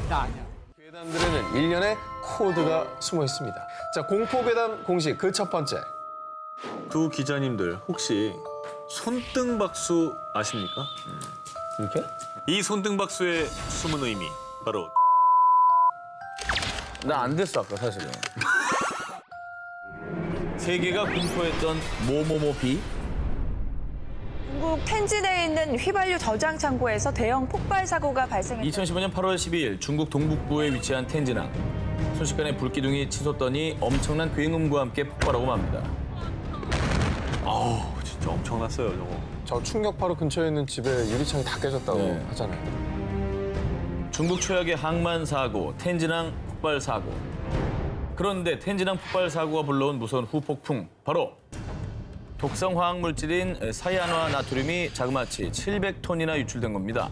나 아니야. 괴담들에는 일련의 코드가 숨어 있습니다. 자, 공포괴담 공식 그 첫 번째. 두 기자님들 혹시 손등박수 아십니까? 이렇게? 이 손등박수의 숨은 의미 바로 나 안 됐어 아까 사실은. 세계가 공포했던 뭐뭐뭐비. 중국 텐진에 있는 휘발유 저장 창고에서 대형 폭발 사고가 발생했습니다. 2015년 8월 12일 중국 동북부에 위치한 텐진항. 순식간에 불기둥이 치솟더니 엄청난 굉음과 함께 폭발하고 맙니다. 아우 진짜 엄청났어요 저거. 저 충격파로 근처에 있는 집에 유리창이 다 깨졌다고 네. 하잖아요. 중국 최악의 항만 사고, 텐진항 폭발 사고. 그런데 텐진항 폭발 사고가 불러온 무서운 후폭풍, 바로 독성 화학 물질인 사이안화 나트륨이 자그마치 700톤이나 유출된 겁니다.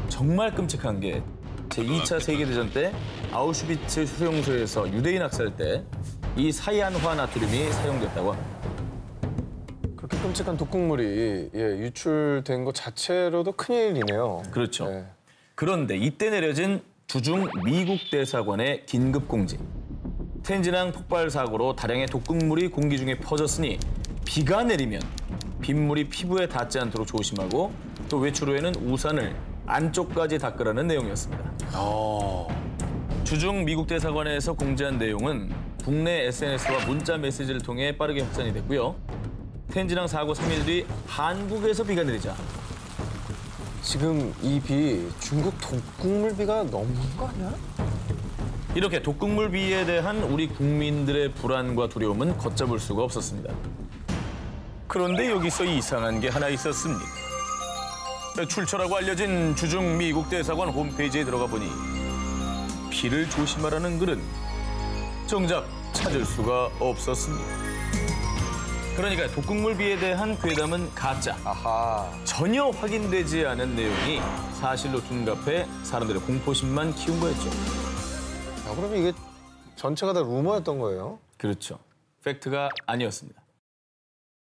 정말 끔찍한 게 제2차 세계대전 때 아우슈비츠 수용소에서 유대인 학살 때 이 사이안화 나트륨이 사용됐다고 합니다. 그렇게 끔찍한 독극물이 유출된 것 자체로도 큰일이네요. 그렇죠. 네. 그런데 이때 내려진 주중 미국 대사관의 긴급 공지. 텐진항 폭발 사고로 다량의 독극물이 공기 중에 퍼졌으니 비가 내리면 빗물이 피부에 닿지 않도록 조심하고 또 외출 후에는 우산을 안쪽까지 닦으라는 내용이었습니다. 주중 미국 대사관에서 공지한 내용은 국내 SNS와 문자 메시지를 통해 빠르게 확산이 됐고요. 텐진항 사고 3일 뒤 한국에서 비가 내리자 지금 이 비 중국 독극물 비가 넘는 거 아니야? 이렇게 독극물 비에 대한 우리 국민들의 불안과 두려움은 걷잡을 수가 없었습니다. 그런데 여기서 이상한 게 하나 있었습니다. 출처라고 알려진 주중 미국 대사관 홈페이지에 들어가 보니 비를 조심하라는 글은 정작 찾을 수가 없었습니다. 그러니까 독극물 비에 대한 괴담은 가짜. 아하. 전혀 확인되지 않은 내용이 사실로 둔갑해 사람들의 공포심만 키운 거였죠. 아, 그러면 이게 전체가 다 루머였던 거예요? 그렇죠. 팩트가 아니었습니다.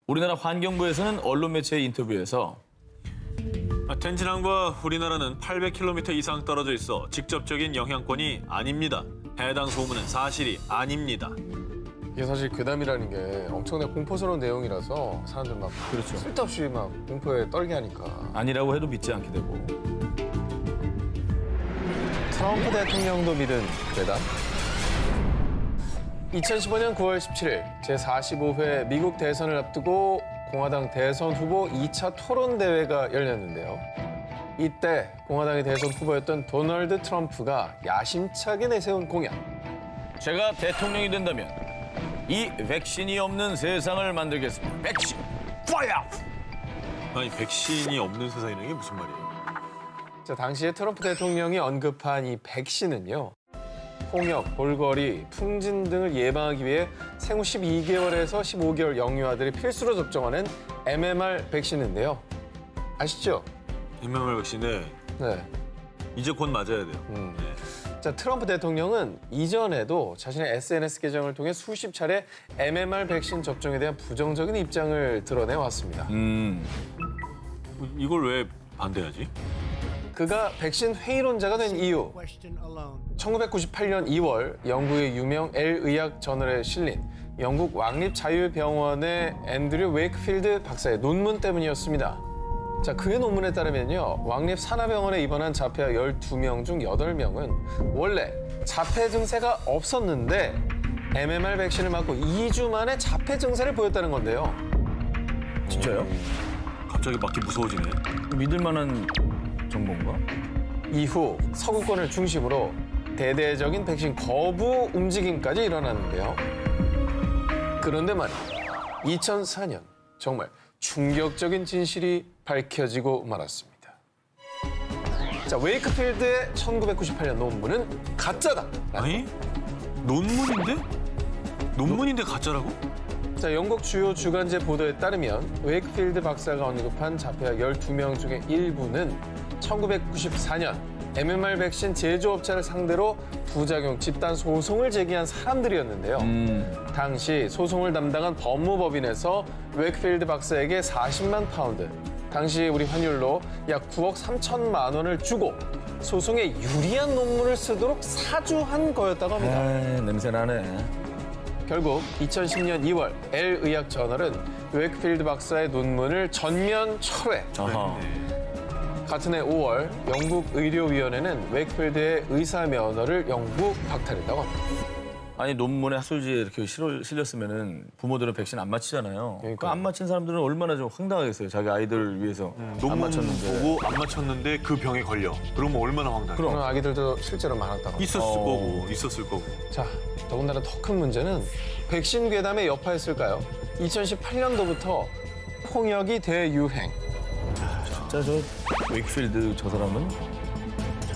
우리나라 환경부에서는 언론 매체의 인터뷰에서 텐진항과 우리나라는 800km 이상 떨어져 있어 직접적인 영향권이 아닙니다. 해당 소문은 사실이 아닙니다. 이게 사실 괴담이라는 게 엄청나게 공포스러운 내용이라서 사람들 막 그렇죠. 쓸데없이 막 공포에 떨게 하니까. 아니라고 해도 믿지 않게 되고. 트럼프 대통령도 믿은 괴담? 2015년 9월 17일 제45회 미국 대선을 앞두고 공화당 대선 후보 2차 토론 대회가 열렸는데요. 이때 공화당의 대선 후보였던 도널드 트럼프가 야심차게 내세운 공약. 제가 대통령이 된다면 이 백신이 없는 세상을 만들겠습니다. 백신! 파이어! 아니 백신이 없는 세상이라는 게 무슨 말이에요? 자, 당시에 트럼프 대통령이 언급한 이 백신은요. 홍역, 볼거리, 풍진 등을 예방하기 위해 생후 12개월에서 15개월 영유아들이 필수로 접종하는 MMR 백신인데요. 아시죠? MMR 백신에 네. 이제 곧 맞아야 돼요. 네. 자, 트럼프 대통령은 이전에도 자신의 SNS 계정을 통해 수십 차례 MMR 백신 접종에 대한 부정적인 입장을 드러내왔습니다. 이걸 왜 반대하지? 그가 백신 회의론자가 된 이유. 1998년 2월 영국의 유명 엘 의학 저널에 실린 영국 왕립자유병원의 앤드류 웨이크필드 박사의 논문 때문이었습니다. 자, 그의 논문에 따르면요. 왕립산하병원에 입원한 자폐아 12명 중 8명은 원래 자폐 증세가 없었는데 MMR 백신을 맞고 2주 만에 자폐 증세를 보였다는 건데요. 진짜요? 갑자기 맞기 무서워지네. 믿을 만한 정보인가? 이후 서구권을 중심으로 대대적인 백신 거부 움직임까지 일어났는데요. 그런데 말이야, 2004년 정말 충격적인 진실이 밝혀지고 말았습니다. 자, 웨이크필드의 1998년 논문은 가짜다. 아니? 논문인데? 논문인데 가짜라고? 자, 영국 주요 주간지 보도에 따르면 웨이크필드 박사가 언급한 자폐아 12명 중에 일부는 1994년 MMR 백신 제조업체를 상대로 부작용 집단 소송을 제기한 사람들이었는데요. 당시 소송을 담당한 법무법인에서 웨이크필드 박사에게 40만 파운드, 당시 우리 환율로 약 9억 3천만 원을 주고 소송에 유리한 논문을 쓰도록 사주한 거였다고 합니다. 냄새나네. 결국 2010년 2월 L 의학 저널은 웨이크필드 박사의 논문을 전면 철회. 아하. 같은 해 5월 영국 의료위원회는 웨이크필드의 의사 면허를 영구 박탈했다고 합니다. 아니 논문에 학술지에 이렇게 실렸으면은 부모들은 백신 안 맞히잖아요. 그러니까요. 안 맞힌 사람들은 얼마나 좀 황당하겠어요. 자기 아이들을 위해서 안 논문 맞췄는데. 보고 안 맞췄는데 그 병에 걸려. 그러면 얼마나 황당해. 그런 아기들도 실제로 많았다고 합니다. 있었을 거고. 자, 더군다나 더 큰 문제는 백신 괴담의 여파였을까요? 2018년도부터 폭력이 대유행. 진짜 저 웨이크필드 저 사람은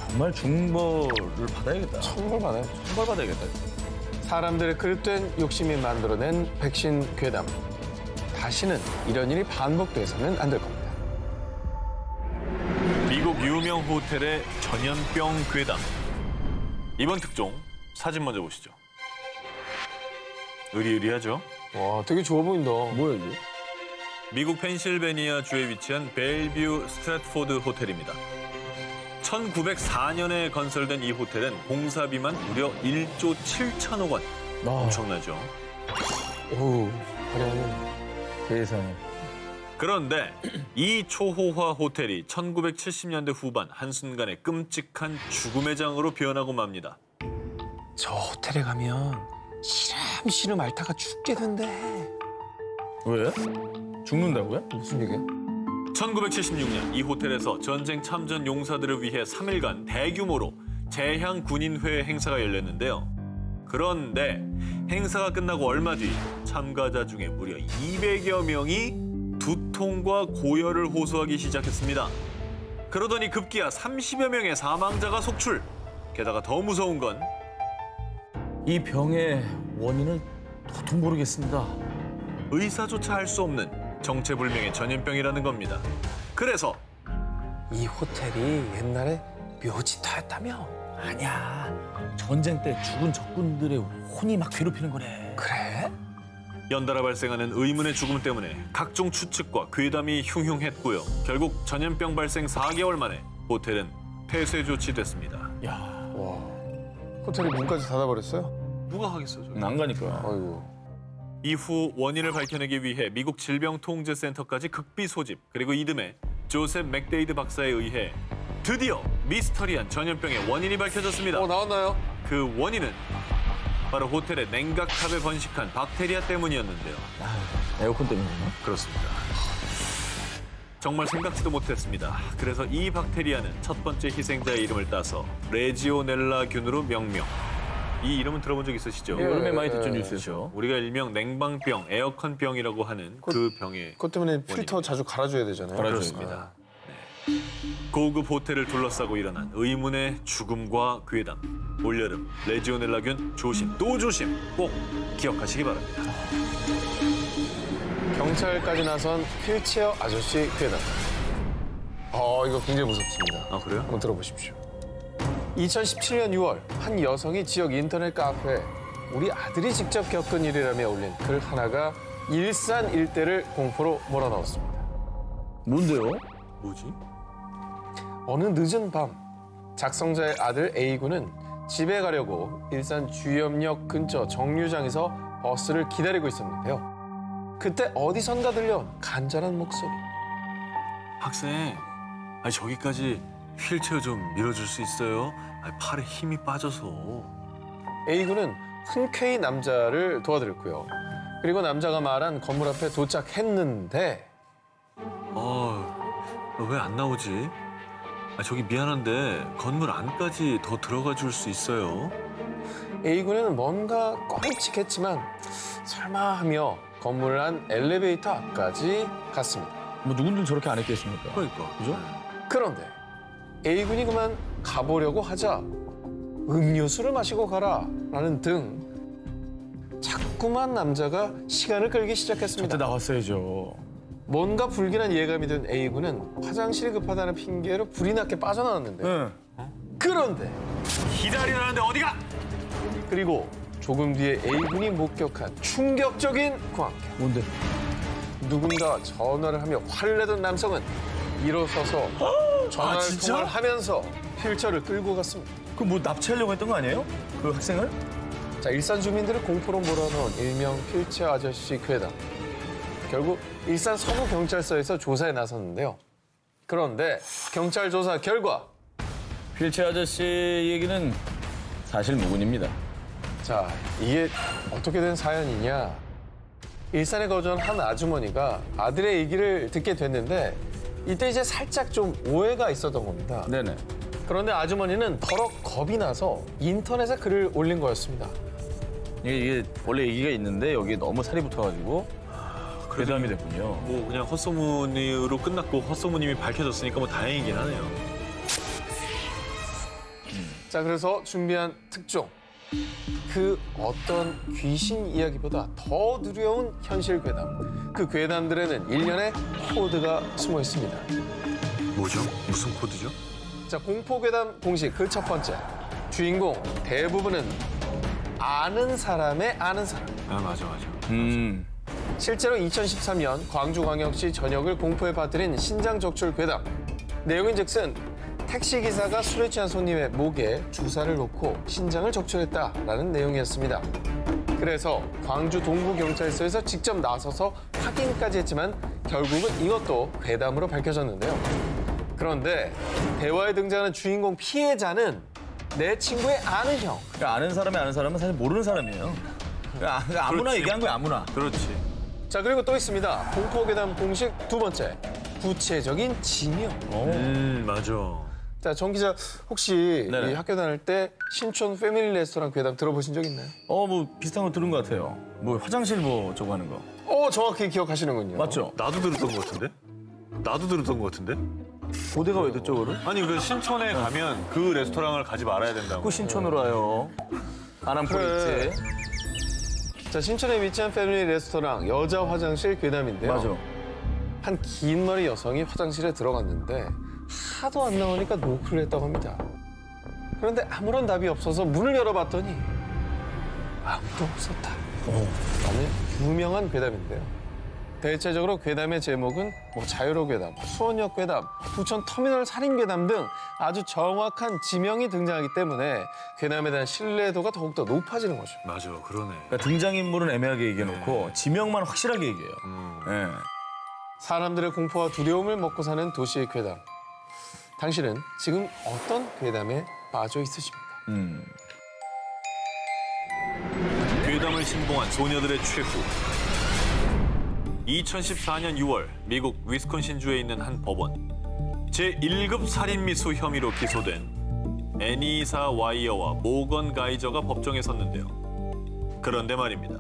정말 중벌을 받아야겠다. 천벌받아요. 처벌 받아야겠다. 사람들의 그릇된 욕심이 만들어낸 백신 괴담. 다시는 이런 일이 반복돼서는 안 될 겁니다. 미국 유명 호텔의 전염병 괴담. 이번 특종 사진 먼저 보시죠. 의리의리하죠? 와, 되게 좋아 보인다. 뭐야 이게? 미국 펜실베니아 주에 위치한 벨뷰 스트래트포드 호텔입니다. 1904년에 건설된 이 호텔은 공사비만 무려 1조 7천억 원. 엄청나죠? 오우, 화려하네. 세상에. 그런데 이 초호화 호텔이 1970년대 후반 한순간에 끔찍한 죽음의 장으로 변하고 맙니다. 저 호텔에 가면 시름시름 앓다가 죽게 된대. 왜? 죽는다고요? 무슨 얘기야? 1976년 이 호텔에서 전쟁 참전 용사들을 위해 3일간 대규모로 재향 군인회 행사가 열렸는데요. 그런데 행사가 끝나고 얼마 뒤 참가자 중에 무려 200여 명이 두통과 고열을 호소하기 시작했습니다. 그러더니 급기야 30여 명의 사망자가 속출. 게다가 더 무서운 건 이 병의 원인을 도통 모르겠습니다. 의사조차 알 수 없는 정체불명의 전염병이라는 겁니다. 그래서 이 호텔이 옛날에 묘지터였다며? 아니야. 전쟁 때 죽은 적군들의 혼이 막 괴롭히는 거래. 그래? 연달아 발생하는 의문의 죽음 때문에 각종 추측과 괴담이 흉흉했고요. 결국 전염병 발생 4개월 만에 호텔은 폐쇄 조치됐습니다. 야, 와, 호텔이 문까지 닫아버렸어요? 누가 하겠어, 저기. 안 가니까. 아이고. 이후 원인을 밝혀내기 위해 미국 질병통제센터까지 극비 소집, 그리고 이듬해 조셉 맥데이드 박사에 의해 드디어 미스터리한 전염병의 원인이 밝혀졌습니다. 나왔나요? 그 원인은 바로 호텔의 냉각탑에 번식한 박테리아 때문이었는데요. 에어컨 때문이구나. 그렇습니다. 정말 생각지도 못했습니다. 그래서 이 박테리아는 첫 번째 희생자의 이름을 따서 레지오넬라균으로 명명. 이 이름은 들어본 적 있으시죠? 여름에 많이 듣죠 뉴스에서. 우리가 일명 냉방병, 에어컨병이라고 하는 그 병의 그것 때문에 필터 자주 갈아줘야 되잖아요. 그렇습니다. 네. 고급 호텔을 둘러싸고 일어난 의문의 죽음과 괴담. 올여름 레지오넬라균 조심 또 조심 꼭 기억하시기 바랍니다. 경찰까지 나선 휠체어 아저씨 괴담. 이거 굉장히 무섭습니다. 아, 그래요? 한번 들어보십시오. 2017년 6월 한 여성이 지역 인터넷 카페에 우리 아들이 직접 겪은 일이라며 올린 글 하나가 일산 일대를 공포로 몰아넣었습니다. 뭔데요? 뭐지? 어느 늦은 밤 작성자의 아들 A군은 집에 가려고 일산 주염역 근처 정류장에서 버스를 기다리고 있었는데요. 그때 어디선가 들려온 간절한 목소리. 학생, 아니 저기까지 휠체어 좀 밀어줄 수 있어요? 아니, 팔에 힘이 빠져서. A군은 흔쾌히 남자를 도와드렸고요. 그리고 남자가 말한 건물 앞에 도착했는데 너 왜 안 나오지? 저기 미안한데 건물 안까지 더 들어가 줄 수 있어요? A군은 뭔가 꽝칙했지만 설마 하며 건물 안 엘리베이터 앞까지 갔습니다. 뭐 누군들 저렇게 안 했겠습니까? 그러니까. 그죠? 그런데 A군이 그만 가보려고 하자 음료수를 마시고 가라라는 등 자꾸만 남자가 시간을 끌기 시작했습니다. 저때 나왔어야죠. 뭔가 불길한 예감이 든 A군은 화장실이 급하다는 핑계로 불이 나게 빠져나왔는데 그런데 기다리라는데 어디가? 그리고 조금 뒤에 A군이 목격한 충격적인 광경. 뭔데? 누군가 전화를 하며 화를 내던 남성은 일어서서 전화를 진짜? 통화를 하면서 휠체어를 끌고 갔습니다. 그 뭐 납치하려고 했던 거 아니에요? 그 학생을? 자, 일산 주민들을 공포로 몰아넣은 일명 휠체어 아저씨 괴담. 결국 일산 서부경찰서에서 조사에 나섰는데요. 그런데 경찰 조사 결과 휠체어 아저씨 얘기는 사실 무근입니다. 자, 이게 어떻게 된 사연이냐. 일산에 거주한 한 아주머니가 아들의 얘기를 듣게 됐는데 이때 이제 살짝 좀 오해가 있었던 겁니다. 네네. 그런데 아주머니는 더러 겁이 나서 인터넷에 글을 올린 거였습니다. 이게 원래 얘기가 있는데 여기에 너무 살이 붙어가지고 괴담이 됐군요. 뭐 그냥 헛소문으로 끝났고 헛소문임이 밝혀졌으니까 뭐 다행이긴 하네요. 자, 그래서 준비한 특종. 그 어떤 귀신 이야기보다 더 두려운 현실 괴담. 그 괴담들에는 일련의 코드가 숨어 있습니다. 뭐죠? 무슨 코드죠? 자, 공포 괴담 공식 그 첫 번째. 주인공 대부분은 아는 사람의 아는 사람. 아, 맞아. 실제로 2013년 광주광역시 전역을 공포에 빠뜨린 신장 적출 괴담. 내용인즉슨 택시기사가 술에 취한 손님의 목에 주사를 놓고 신장을 적출했다라는 내용이었습니다. 그래서 광주 동부경찰서에서 직접 나서서 확인까지 했지만 결국은 이것도 괴담으로 밝혀졌는데요. 그런데 대화에 등장하는 주인공 피해자는 내 친구의 아는 형. 그러니까 아는 사람의 아는 사람은 사실 모르는 사람이에요. 그러니까 아무나 그렇지. 얘기한 거야, 아무나. 그렇지. 자, 그리고 또 있습니다. 공포 괴담 공식 두 번째. 구체적인 지명. 맞아. 자, 정 기자 혹시 네네. 이 학교 다닐 때 신촌 패밀리 레스토랑 괴담 들어보신 적 있나요? 뭐 비슷한 거 들은 것 같아요. 뭐 화장실 뭐 저거 하는 거. 정확히 기억하시는군요. 맞죠? 나도 들었던 것 같은데? 고대가 왜 듣죠, 그거를? 아니 그 신촌에 가면 그 레스토랑을 가지 말아야 된다고. 그 신촌으로 와요. 아남포 그래. 있지. 자, 신촌에 위치한 패밀리 레스토랑 여자 화장실 괴담인데요. 맞아. 한 긴 머리 여성이 화장실에 들어갔는데 하도 안 나오니까 노크를 했다고 합니다. 그런데 아무런 답이 없어서 문을 열어봤더니 아무도 없었다. 라는 유명한 괴담인데요. 대체적으로 괴담의 제목은 뭐 자유로 괴담, 수원역 괴담, 부천 터미널 살인 괴담 등 아주 정확한 지명이 등장하기 때문에 괴담에 대한 신뢰도가 더욱더 높아지는 거죠. 맞아, 그러네. 그러니까 등장인물은 애매하게 얘기해놓고 지명만 확실하게 얘기해요. 네. 사람들의 공포와 두려움을 먹고 사는 도시의 괴담. 당신은 지금 어떤 괴담에 빠져 있으십니까? 괴담을 신봉한 소녀들의 최후. 2014년 6월 미국 위스콘신주에 있는 한 법원. 제1급 살인미수 혐의로 기소된 애니사 와이어와 모건 가이저가 법정에 섰는데요. 그런데 말입니다.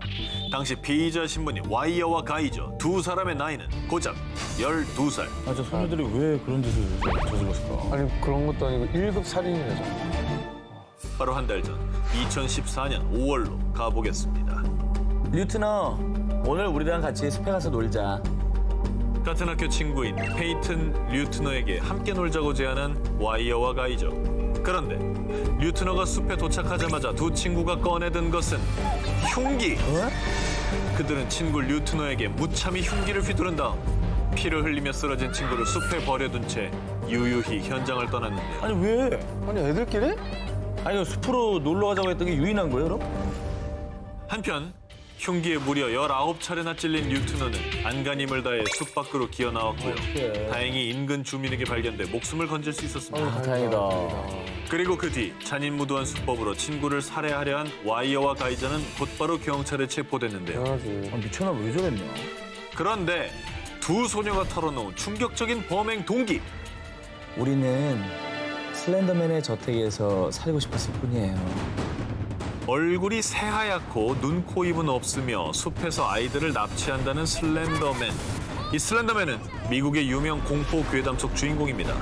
당시 피의자 신분인 와이어와 가이저 두 사람의 나이는 고작 12살. 아, 저 소녀들이 왜 그런 짓을 저질렀을까? 아니, 그런 것도 아니고 1급 살인이라죠. 바로 한 달 전 2014년 5월로 가보겠습니다. 류트너, 오늘 우리랑 같이 숲에 가서 놀자. 같은 학교 친구인 페이튼 류트너에게 함께 놀자고 제안한 와이어와 가이저. 그런데 류트너가 숲에 도착하자마자 두 친구가 꺼내든 것은 흉기. 그들은 친구 류트너에게 무참히 흉기를 휘두른 다음 피를 흘리며 쓰러진 친구를 숲에 버려둔 채 유유히 현장을 떠났는데요. 아니, 왜? 아니, 애들끼리? 아니, 숲으로 놀러 가자고 했던 게 유인한 거예요, 그럼? 한편 흉기에 무려 19차례나 찔린 류트너는 안간힘을 다해 숲 밖으로 기어나왔고요. 다행히 인근 주민에게 발견돼 목숨을 건질 수 있었습니다. 아, 다행이다. 그리고 그 뒤 잔인무도한 수법으로 친구를 살해하려 한 와이어와 가이저는 곧바로 경찰에 체포됐는데요. 당연하지. 아, 미쳤나? 왜 저랬냐? 그런데 두 소녀가 털어놓은 충격적인 범행 동기. 우리는 슬렌더맨의 저택에서 살고 싶었을 뿐이에요. 얼굴이 새하얗고 눈, 코, 입은 없으며 숲에서 아이들을 납치한다는 슬렌더맨. 이 슬렌더맨은 미국의 유명 공포 괴담 속 주인공입니다.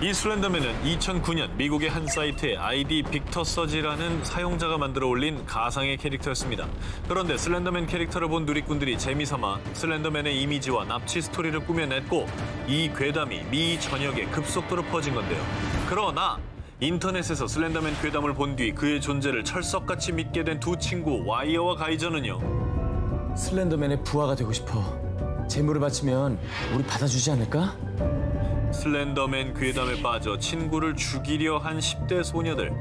이 슬렌더맨은 2009년 미국의 한 사이트에 아이디 빅터 서지라는 사용자가 만들어 올린 가상의 캐릭터였습니다. 그런데 슬렌더맨 캐릭터를 본 누리꾼들이 재미삼아 슬렌더맨의 이미지와 납치 스토리를 꾸며냈고 이 괴담이 미 전역에 급속도로 퍼진 건데요. 그러나 인터넷에서 슬렌더맨 괴담을 본 뒤 그의 존재를 철석같이 믿게 된 두 친구 와이어와 가이저는요. 슬렌더맨의 부하가 되고 싶어. 재물을 바치면 우리 받아주지 않을까? 슬렌더맨 괴담에 빠져 친구를 죽이려 한 10대 소녀들.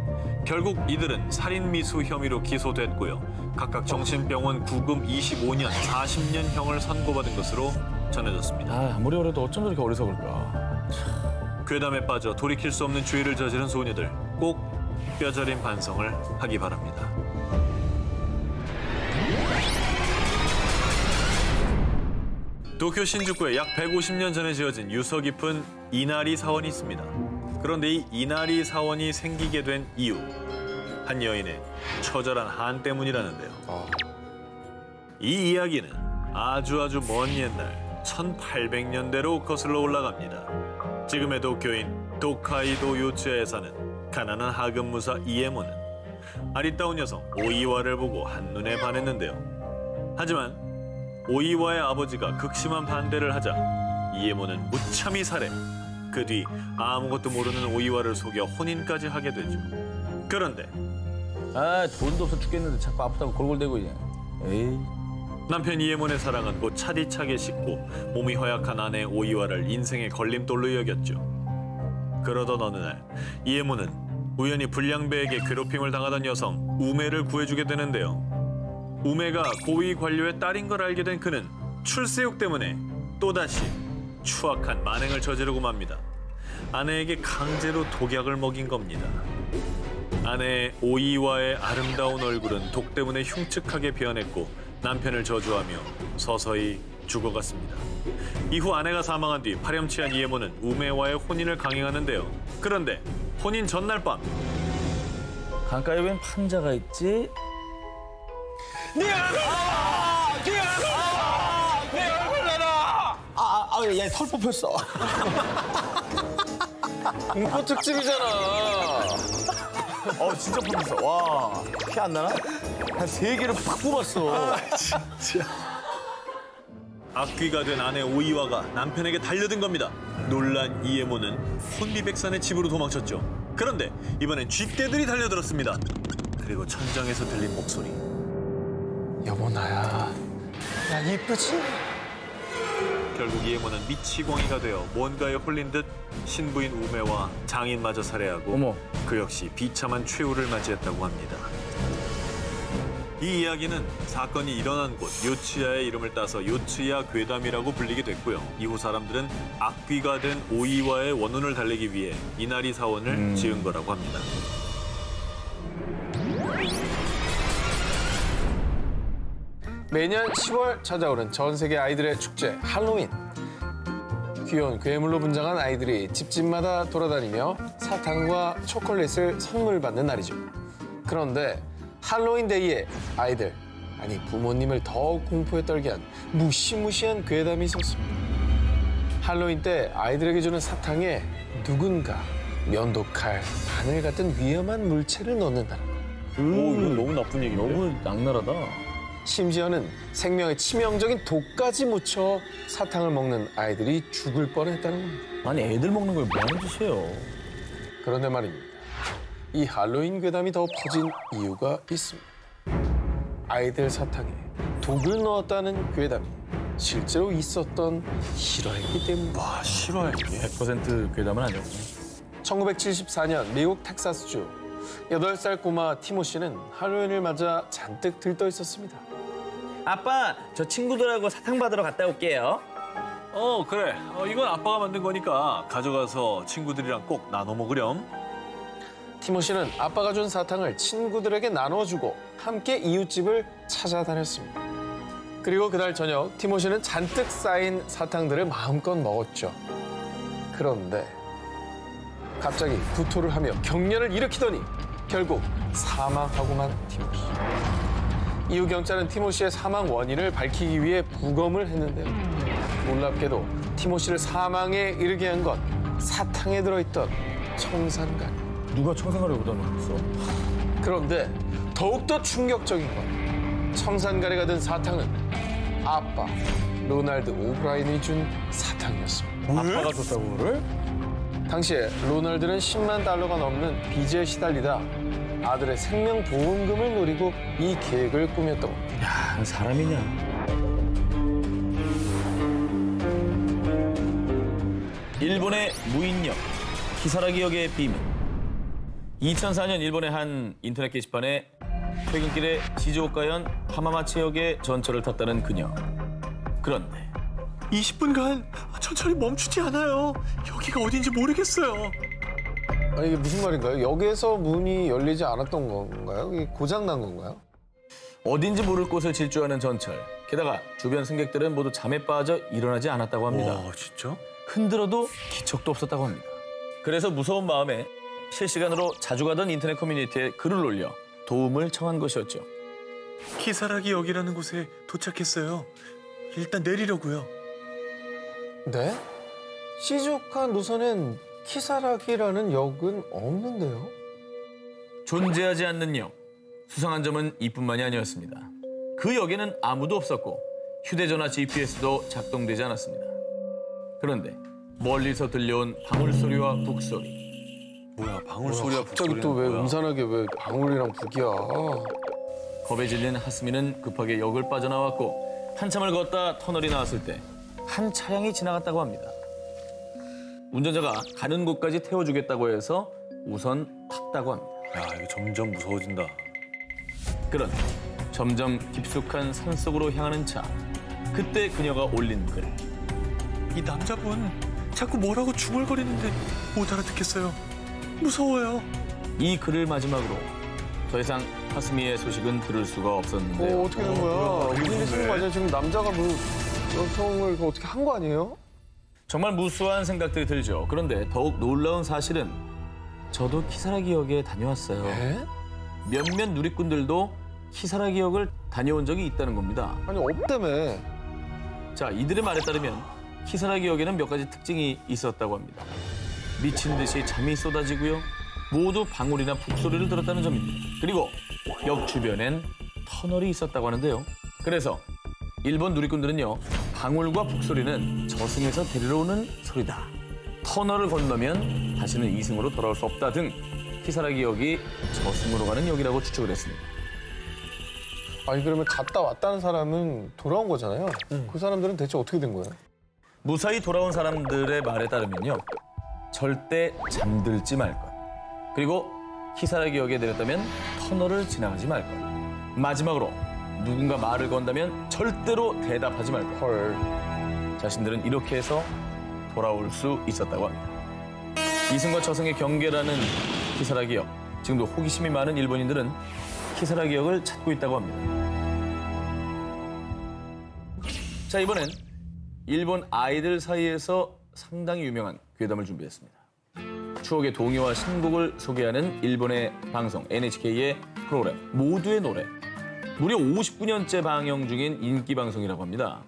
결국 이들은 살인미수 혐의로 기소됐고요. 각각 정신병원 구금 25년, 40년형을 선고받은 것으로 전해졌습니다. 아무리 어려도 어쩜 저렇게 어리석을까. 괴담에 빠져 돌이킬 수 없는 죄를 저지른 소녀들. 꼭 뼈저린 반성을 하기 바랍니다. 도쿄 신주쿠에 약 150년 전에 지어진 유서 깊은 이나리 사원이 있습니다. 그런데 이 이나리 사원이 생기게 된 이유, 한 여인의 처절한 한 때문이라는데요. 이 이야기는 아주 먼 옛날 1800년대로 거슬러 올라갑니다. 지금의 도쿄인 도카이도 요츠야에 사는 가난한 하급무사 이에모는 아리따운 여성 오이와를 보고 한눈에 반했는데요. 하지만 오이와의 아버지가 극심한 반대를 하자 이에모는 무참히 살해, 그 뒤 아무것도 모르는 오이와를 속여 혼인까지 하게 되죠. 그런데 돈도 없어 죽겠는데 자꾸 아프다고 골골대고 이제. 에이. 남편 이에몬의 사랑은 곧 차디차게 식고 몸이 허약한 아내 오이와를 인생의 걸림돌로 여겼죠. 그러던 어느 날 이에몬은 우연히 불량배에게 괴롭힘을 당하던 여성 우메를 구해주게 되는데요. 우메가 고위 관료의 딸인 걸 알게 된 그는 출세욕 때문에 또다시 추악한 만행을 저지르고 맙니다. 아내에게 강제로 독약을 먹인 겁니다. 아내 오이와의 아름다운 얼굴은 독 때문에 흉측하게 변했고 남편을 저주하며 서서히 죽어갔습니다. 이후 아내가 사망한 뒤 파렴치한 이에모는 우메와의 혼인을 강행하는데요. 그런데 혼인 전날 밤 강가에 웬 판자가 있지? 네 얼굴 내놔! 야, 털 뽑혔어. 공포 특집이잖아. 진짜 뽑혔어. 와, 피 안 나나? 한 3개를 팍 뽑았어. 악귀가 된 아내 오이와가 남편에게 달려든 겁니다. 놀란 이에모는 혼비백산의 집으로 도망쳤죠. 그런데 이번엔 쥐떼들이 달려들었습니다. 그리고 천장에서 들린 목소리. 여보 나야. 야, 이쁘지? 결국 이에모는 미치광이가 되어 뭔가에 홀린 듯 신부인 우메와 장인마저 살해하고 어머. 그 역시 비참한 최후를 맞이했다고 합니다. 이 이야기는 사건이 일어난 곳 요츠야의 이름을 따서 요츠야 괴담이라고 불리게 됐고요. 이후 사람들은 악귀가 된 오이와의 원혼을 달래기 위해 이나리 사원을 지은 거라고 합니다. 매년 10월 찾아오는 전 세계 아이들의 축제 할로윈. 귀여운 괴물로 분장한 아이들이 집집마다 돌아다니며 사탕과 초콜릿을 선물 받는 날이죠. 그런데 할로윈 데이에 아이들, 아니 부모님을 더욱 공포에 떨게 한 무시무시한 괴담이 있었습니다. 할로윈 때 아이들에게 주는 사탕에 누군가 면도칼, 바늘 같은 위험한 물체를 넣는다는 것. 오, 이건 너무 나쁜 얘기인데? 너무 악랄하다. 심지어는 생명에 치명적인 독까지 묻혀 사탕을 먹는 아이들이 죽을 뻔했다는 겁니다. 아니, 애들 먹는 걸 뭐 하는 짓이에요? 그런데 말입니다. 이 할로윈 괴담이 더 퍼진 이유가 있습니다. 아이들 사탕에 독을 넣었다는 괴담이 실제로 있었던 실화이기 때문입니다. 와, 실화야 이게. 100% 괴담은 아니었고. 1974년 미국 텍사스주 8살 꼬마 티모시는 할로윈을 맞아 잔뜩 들떠 있었습니다. 아빠, 저 친구들하고 사탕 받으러 갔다 올게요. 그래. 이건 아빠가 만든 거니까 가져가서 친구들이랑 꼭 나눠 먹으렴. 티모시는 아빠가 준 사탕을 친구들에게 나눠주고 함께 이웃집을 찾아다녔습니다. 그리고 그날 저녁 티모시는 잔뜩 쌓인 사탕들을 마음껏 먹었죠. 그런데 갑자기 구토를 하며 경련을 일으키더니 결국 사망하고만 티모시. 이후 경찰은 티모시의 사망 원인을 밝히기 위해 부검을 했는데요. 놀랍게도 티모시를 사망에 이르게 한 건 사탕에 들어있던 청산가리. 누가 청산가리를 여기다 넣었어? 그런데 더욱더 충격적인 건 청산가리가 든 사탕은 아빠 로날드 오브라인이 준 사탕이었습니다. 아빠가 줬다고 그거를? 당시에 로널드는 10만 달러가 넘는 빚에 시달리다 아들의 생명보험금을 노리고 이 계획을 꾸몄던 겁니다. 야, 사람이냐? 일본의 무인역, 키사라기역의 비밀. 2004년 일본의 한 인터넷 게시판에 퇴근길에 시즈오카현 하마마치역의 전철을 탔다는 그녀. 그런데 20분간 전철이 멈추지 않아요. 여기가 어딘지 모르겠어요. 아니 이게 무슨 말인가요? 역에서 문이 열리지 않았던 건가요? 이게 고장 난 건가요? 어딘지 모를 곳을 질주하는 전철. 게다가 주변 승객들은 모두 잠에 빠져 일어나지 않았다고 합니다. 와, 진짜? 흔들어도 기척도 없었다고 합니다. 그래서 무서운 마음에 실시간으로 자주 가던 인터넷 커뮤니티에 글을 올려 도움을 청한 것이었죠. 키사라기역이라는 곳에 도착했어요. 일단 내리려고요. 네? 시즈오카 노선엔 키사라기라는 역은 없는데요? 존재하지 않는 역. 수상한 점은 이뿐만이 아니었습니다. 그 역에는 아무도 없었고 휴대전화 GPS도 작동되지 않았습니다. 그런데 멀리서 들려온 방울소리와 북소리. 뭐야, 방울소리와 갑자기 또 왜 음산하게 왜 방울이랑 북이야? 겁에 질린 하스미는 급하게 역을 빠져나왔고 한참을 걷다 터널이 나왔을 때 한 차량이 지나갔다고 합니다. 운전자가 가는 곳까지 태워주겠다고 해서 우선 탔다고 합니다. 야, 이거 점점 무서워진다. 그런데 점점 깊숙한 산속으로 향하는 차. 그때 그녀가 올린 글. 이 남자분 자꾸 뭐라고 중얼거리는데 못 알아듣겠어요. 무서워요. 이 글을 마지막으로 더 이상 하스미의 소식은 들을 수가 없었는데요. 어떻게 된 거야? 무슨 일 있는 거 아니야? 지금 남자가 뭐 여성을 이거 어떻게 한 거 아니에요? 정말 무수한 생각들이 들죠. 그런데 더욱 놀라운 사실은 저도 키사라기역에 다녀왔어요. 에? 몇몇 누리꾼들도 키사라기역을 다녀온 적이 있다는 겁니다. 아니 없다며. 자, 이들의 말에 따르면 키사라기역에는 몇 가지 특징이 있었다고 합니다. 미친 듯이 잠이 쏟아지고요. 모두 방울이나 북소리를 들었다는 점입니다. 그리고 역 주변엔 터널이 있었다고 하는데요. 그래서 일본 누리꾼들은요. 방울과 북소리는 저승에서 데리러 오는 소리다. 터널을 건너면 다시는 이승으로 돌아올 수 없다 등 키사라기역이 저승으로 가는 역이라고 추측을 했습니다. 아니 그러면 갔다 왔다는 사람은 돌아온 거잖아요. 그 사람들은 대체 어떻게 된 거예요? 무사히 돌아온 사람들의 말에 따르면요. 절대 잠들지 말 것. 그리고 키사라기역에 내렸다면 터널을 지나가지 말 것. 마지막으로 누군가 말을 건다면 절대로 대답하지 말 것. 헐. 자신들은 이렇게 해서 돌아올 수 있었다고 합니다. 이승과 저승의 경계라는 키사라기역. 지금도 호기심이 많은 일본인들은 키사라기역을 찾고 있다고 합니다. 자, 이번엔 일본 아이들 사이에서 상당히 유명한 괴담을 준비했습니다. 추억의 동요와 신곡을 소개하는 일본의 방송 NHK의 프로그램 모두의 노래. 무려 59년째 방영 중인 인기 방송이라고 합니다.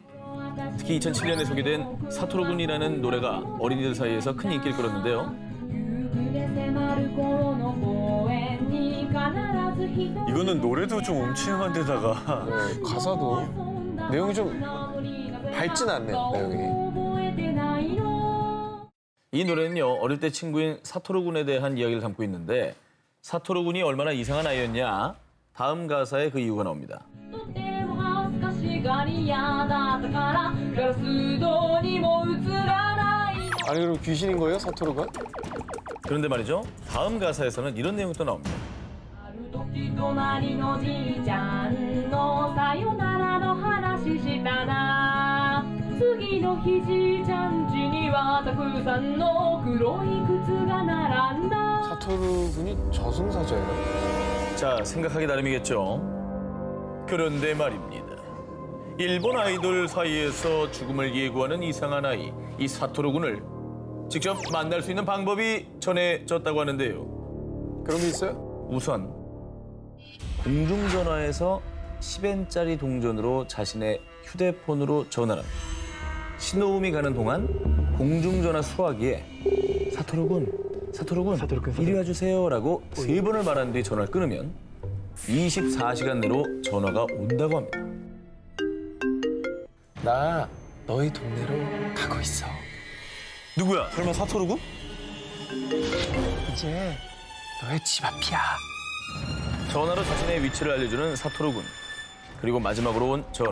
특히 2007년에 소개된 사토루군이라는 노래가 어린이들 사이에서 큰 인기를 끌었는데요. 이거는 노래도 좀 음침한 데다가 네, 가사도 내용이 좀 밝진 않네요. 내용이. 이 노래는요. 어릴 때 친구인 사토루군에 대한 이야기를 담고 있는데 사토루군이 얼마나 이상한 아이였냐. 다음 가사에 그 이유가 나옵니다. 아니 그럼 귀신인 거예요, 사토루가? 그런데 말이죠. 다음 가사에서는 이런 내용이 또 나옵니다. 사토루군이 저승사자예요? 자, 생각하기 나름이겠죠. 그런데 말입니다. 일본 아이돌 사이에서 죽음을 예고하는 이상한 아이, 이 사토루군을 직접 만날 수 있는 방법이 전해졌다고 하는데요. 그런 게 있어요? 우선 공중전화에서 10엔짜리 동전으로 자신의 휴대폰으로 전화를 신호음이 가는 동안 공중전화 수화기에 사토루군, 이리 와주세요라고 3번을 말한 뒤 전화를 끊으면 24시간 내로 전화가 온다고 합니다. 나 너희 동네로 가고 있어. 누구야? 설마 사토루군? 이제 너의 집 앞이야. 전화로 자신의 위치를 알려주는 사토루군. 그리고 마지막으로 온 전화.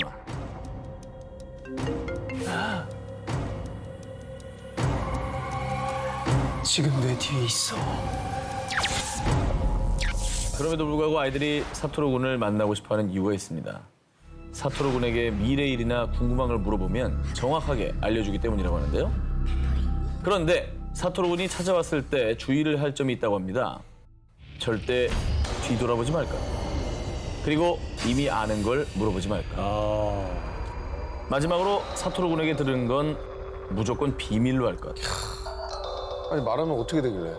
지금 내 뒤에 있어. 그럼에도 불구하고 아이들이 사토루 군을 만나고 싶어하는 이유가 있습니다. 사토루 군에게 미래 일이나 궁금한 걸 물어보면 정확하게 알려주기 때문이라고 하는데요. 그런데 사토루 군이 찾아왔을 때 주의를 할 점이 있다고 합니다. 절대 뒤돌아보지 말까. 그리고 이미 아는 걸 물어보지 말까. 마지막으로 사토루 군에게 들은 건 무조건 비밀로 할 것. 아니 말하면 어떻게 되길래?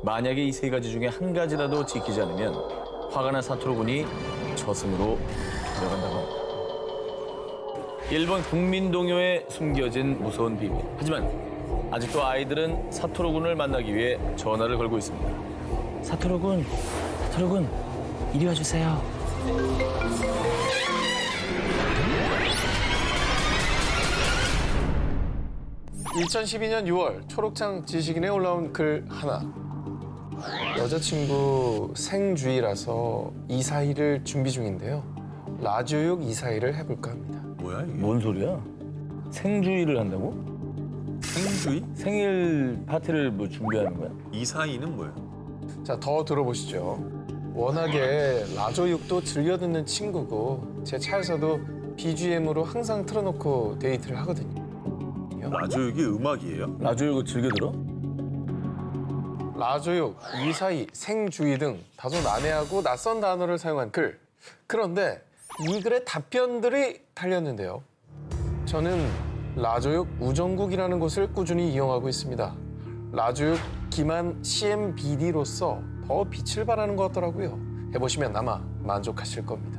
만약에 이 세 가지 중에 한 가지라도 지키지 않으면 화가 난 사토루 군이 저승으로 들어간다고 합니다. 일본 국민동요에 숨겨진 무서운 비밀. 하지만 아직도 아이들은 사토루 군을 만나기 위해 전화를 걸고 있습니다. 사토루 군, 이리 와주세요. 2012년 6월 초록창 지식인에 올라온 글 하나. 여자친구 생주의라서 이사일을 준비 중인데요. 라조육 이사일을 해볼까 합니다. 뭐야 이게? 뭔 소리야? 생주의를 한다고? 생주의? 생일 파티를 뭐 준비하는 거야? 이사이는 뭐야? 자, 더 들어보시죠. 워낙에 라조육도 즐겨 듣는 친구고 제 차에서도 BGM으로 항상 틀어놓고 데이트를 하거든요. 라조육이 음악이에요? 라조육을 즐겨 들어? 라조육, 이사이, 생주의 등 다소 난해하고 낯선 단어를 사용한 글. 그런데 이 글에 답변들이 달렸는데요. 저는 라조육 우정국이라는 곳을 꾸준히 이용하고 있습니다. 라조육 기만 CMBD로서 더 빛을 발하는 것 같더라고요. 해보시면 아마 만족하실 겁니다.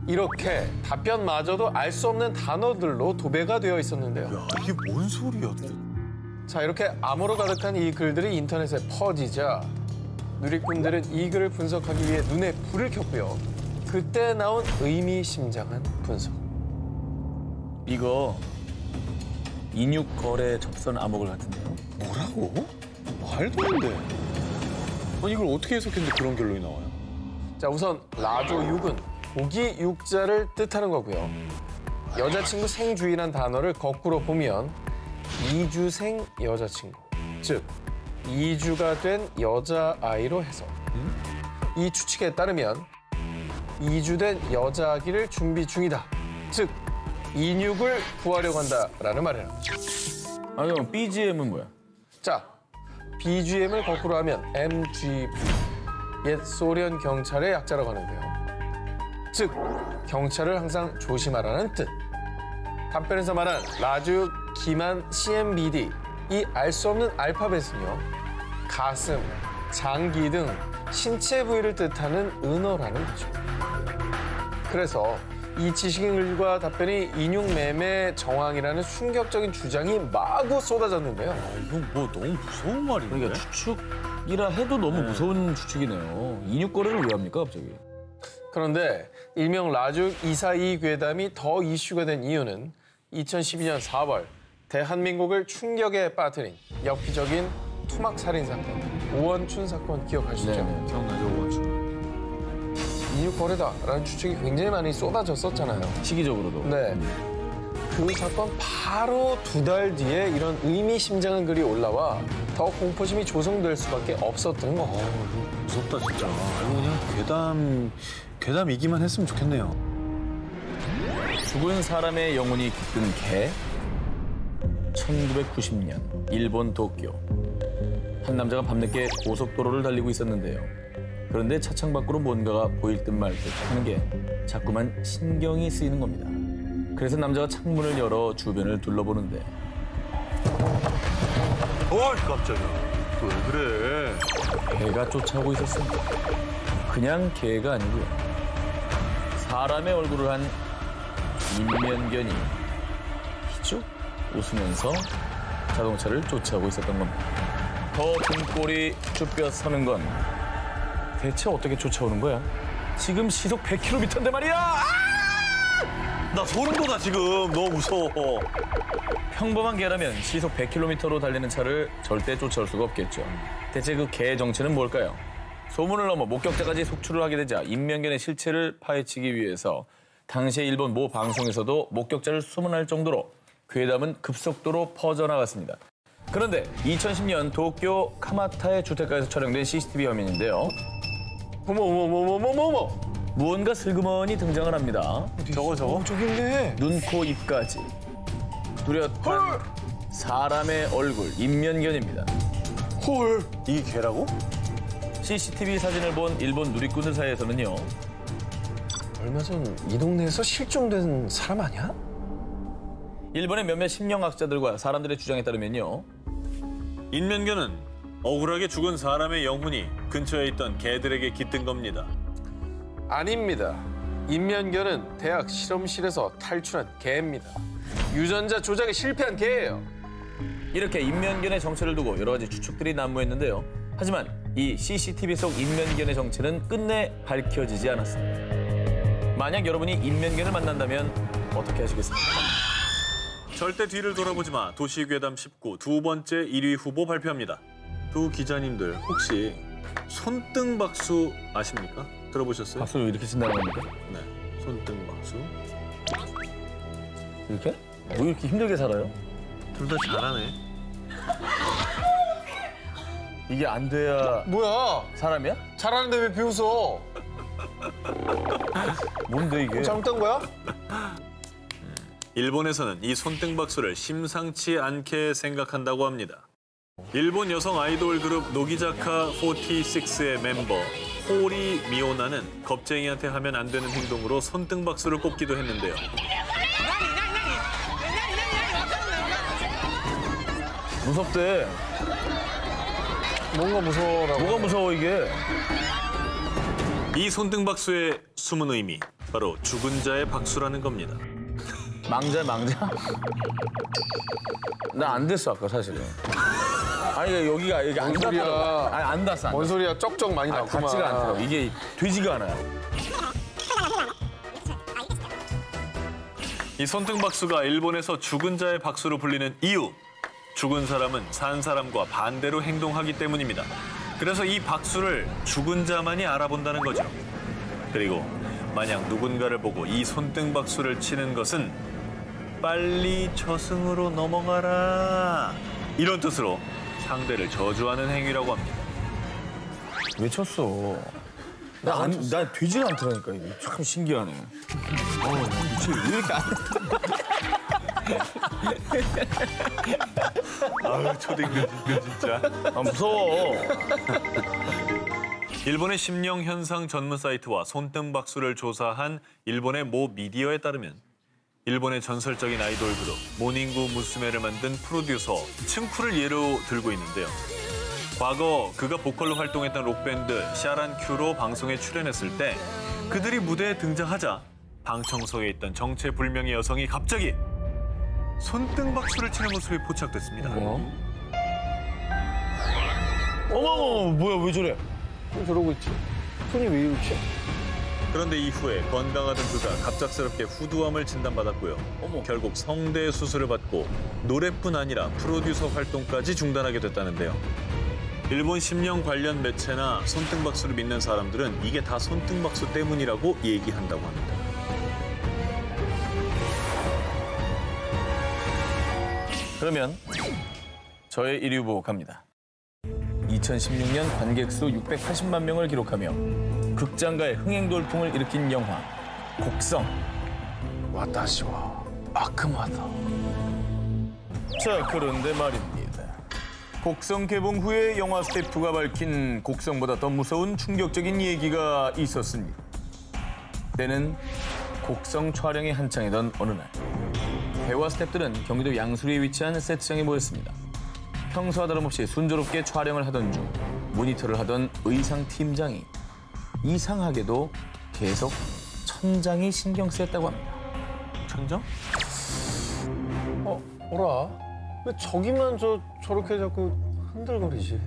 이렇게 답변마저도 알 수 없는 단어들로 도배가 되어 있었는데요. 야 이게 뭔 소리야? 자, 이렇게 암호로 가득한 이 글들이 인터넷에 퍼지자 누리꾼들은 이 글을 분석하기 위해 눈에 불을 켰고요. 그때 나온 의미심장한 분석. 이거 인육 거래 접선 암호글 같은데요? 뭐라고? 말도 안 돼. 아니 이걸 어떻게 해석했는데 그런 결론이 나와요? 자, 우선 라조육은 고기 육자를 뜻하는 거고요. 여자친구 생주의란 단어를 거꾸로 보면 이주생 여자친구, 즉 이주가 된 여자아이로 해석. 이 추측에 따르면 이주된 여자아기를 준비 중이다. 즉 인육을 구하려고 한다라는 말이에요. 아니 그럼 BGM은 뭐야? 자, BGM을 거꾸로 하면 MGB, 옛 소련 경찰의 약자라고 하는데요. 즉, 경찰을 항상 조심하라는 뜻. 답변에서 말한 라조육, 기만, CMBD, 이 알 수 없는 알파벳은요, 가슴, 장기 등 신체 부위를 뜻하는 은어라는 거죠. 그래서 이 지식인글과 답변이 인육 매매 정황이라는 충격적인 주장이 마구 쏟아졌는데요. 이건 뭐 너무 무서운 말인데? 그러니까 추측이라 해도 너무 무서운 추측이네요. 인육 거래를 왜 합니까 갑자기? 그런데 일명 라조육 이사이 괴담이 더 이슈가 된 이유는 2012년 4월 대한민국을 충격에 빠뜨린 엽기적인 토막 살인 사건, 오원춘 사건 기억하시죠? 네, 기억나죠 오원춘? 인육 거래다라는 추측이 굉장히 많이 쏟아졌었잖아요. 시기적으로도. 네. 그 사건 바로 2달 뒤에 이런 의미심장한 글이 올라와 더 공포심이 조성될 수밖에 없었던 거. 무섭다 진짜. 이거 그냥 괴담이기만 했으면 좋겠네요. 죽은 사람의 영혼이 깃든 개. 1990년 일본 도쿄. 한 남자가 밤늦게 고속도로를 달리고 있었는데요. 그런데 차창 밖으로 뭔가가 보일 듯 말 듯 하는 게 자꾸만 신경이 쓰이는 겁니다. 그래서 남자가 창문을 열어 주변을 둘러보는데 어이 깜짝이야. 왜 그래? 개가 쫓아오고 있었습니다. 그냥 개가 아니고요. 사람의 얼굴을 한 인면견이 희죽 웃으면서 자동차를 쫓아오고 있었던 겁니다. 더 등골이 쭈뼛 서는 건 대체 어떻게 쫓아오는 거야? 지금 시속 100km인데 말이야! 나 소름 돋아 지금. 너무 무서워. 평범한 개라면 시속 100km로 달리는 차를 절대 쫓아올 수가 없겠죠. 대체 그 개의 정체는 뭘까요? 소문을 넘어 목격자까지 속출을 하게 되자 인면견의 실체를 파헤치기 위해서 당시의 일본 모 방송에서도 목격자를 수문할 정도로 괴담은 급속도로 퍼져나갔습니다. 그런데 2010년 도쿄 카마타의 주택가에서 촬영된 CCTV 화면인데요. 어머. 무언가 슬그머니 등장을 합니다. 저거. 저긴데. 눈, 코, 입까지 뚜렷한 사람의 얼굴, 인면견입니다. 헐. 이게 걔라고? CCTV 사진을 본 일본 누리꾼들 사이에서는요. 얼마 전 이 동네에서 실종된 사람 아니야? 일본의 몇몇 심리학자들과 사람들의 주장에 따르면요. 인면견은 억울하게 죽은 사람의 영혼이 근처에 있던 개들에게 깃든 겁니다. 아닙니다. 인면견은 대학 실험실에서 탈출한 개입니다. 유전자 조작에 실패한 개예요. 이렇게 인면견의 정체를 두고 여러 가지 추측들이 난무했는데요. 하지만 이 CCTV 속 인면견의 정체는 끝내 밝혀지지 않았습니다. 만약 여러분이 인면견을 만난다면 어떻게 하시겠습니까? 절대 뒤를 돌아보지 마. 도시괴담 19 두 번째 1위 후보 발표합니다. 두 기자님들 혹시 손등박수 아십니까? 들어보셨어요? 박수를 이렇게 친다는 겁니까? 네, 손등박수. 이렇게? 뭐 이렇게 힘들게 살아요? 둘 다 잘하네. 이게 안 돼야 뭐야? 사람이야? 잘하는데 왜 비웃어? 뭔데 이게? 잘못한 거야? 일본에서는 이 손등박수를 심상치 않게 생각한다고 합니다. 일본 여성 아이돌 그룹 노기자카 46의 멤버 호리 미오나는 겁쟁이한테 하면 안 되는 행동으로 손등박수를 꼽기도 했는데요. 무섭대. 뭔가 무서워라고. 뭐가 무서워 이게? 이 손등박수의 숨은 의미, 바로 죽은 자의 박수라는 겁니다. 망자? 나 안 됐어 아까 사실은. 아니 여기가 여기 안 소리야. 닿더라고. 아니 안 닿았어. 뭔 소리야? 쩍쩍 많이 나왔구만. 닿지가 않더라고. 이게 되지가 않아요. 이 손등박수가 일본에서 죽은 자의 박수로 불리는 이유, 죽은 사람은 산 사람과 반대로 행동하기 때문입니다. 그래서 이 박수를 죽은 자만이 알아본다는 거죠. 그리고 만약 누군가를 보고 이 손등박수를 치는 것은 빨리 저승으로 넘어가라, 이런 뜻으로 상대를 저주하는 행위라고 합니다. 왜 쳤어? 나 되지가 않더라니까 이게. 참 신기하네. 미쳐 왜 이렇게 안? 아유, 초딩들 진짜. 아 무서워. 일본의 심령 현상 전문 사이트와 손등박수를 조사한 일본의 모 미디어에 따르면 일본의 전설적인 아이돌 그룹 모닝구 무스메를 만든 프로듀서 층쿠를 예로 들고 있는데요. 과거 그가 보컬로 활동했던 록밴드 샤란큐로 방송에 출연했을 때 그들이 무대에 등장하자 방청석에 있던 정체불명의 여성이 갑자기 손등박수를 치는 모습이 포착됐습니다. 어머 뭐야 왜 저래? 또 저러고 있지. 손이 왜 이렇지? 그런데 이후에 건강하던 그가 갑작스럽게 후두암을 진단받았고요. 결국 성대 수술을 받고 노래뿐 아니라 프로듀서 활동까지 중단하게 됐다는데요. 일본 심령 관련 매체나 손등박수를 믿는 사람들은 이게 다 손등박수 때문이라고 얘기한다고 합니다. 그러면 저의 1위 후보 갑니다. 2016년 관객 수 680만 명을 기록하며 극장가의 흥행돌풍을 일으킨 영화 곡성. 와타시와 아크마다. 자, 그런데 말입니다. 곡성 개봉 후에 영화 스태프가 밝힌 곡성보다 더 무서운 충격적인 얘기가 있었습니다. 때는 곡성 촬영이 한창이던 어느 날, 배우와 스태프들은 경기도 양수리에 위치한 세트장에 모였습니다. 평소와 다름없이 순조롭게 촬영을 하던 중 모니터를 하던 의상팀장이 이상하게도 계속 천장이 신경 쓰였다고 합니다. 천장? 어라? 왜 저기만 저렇게 자꾸 흔들거리지?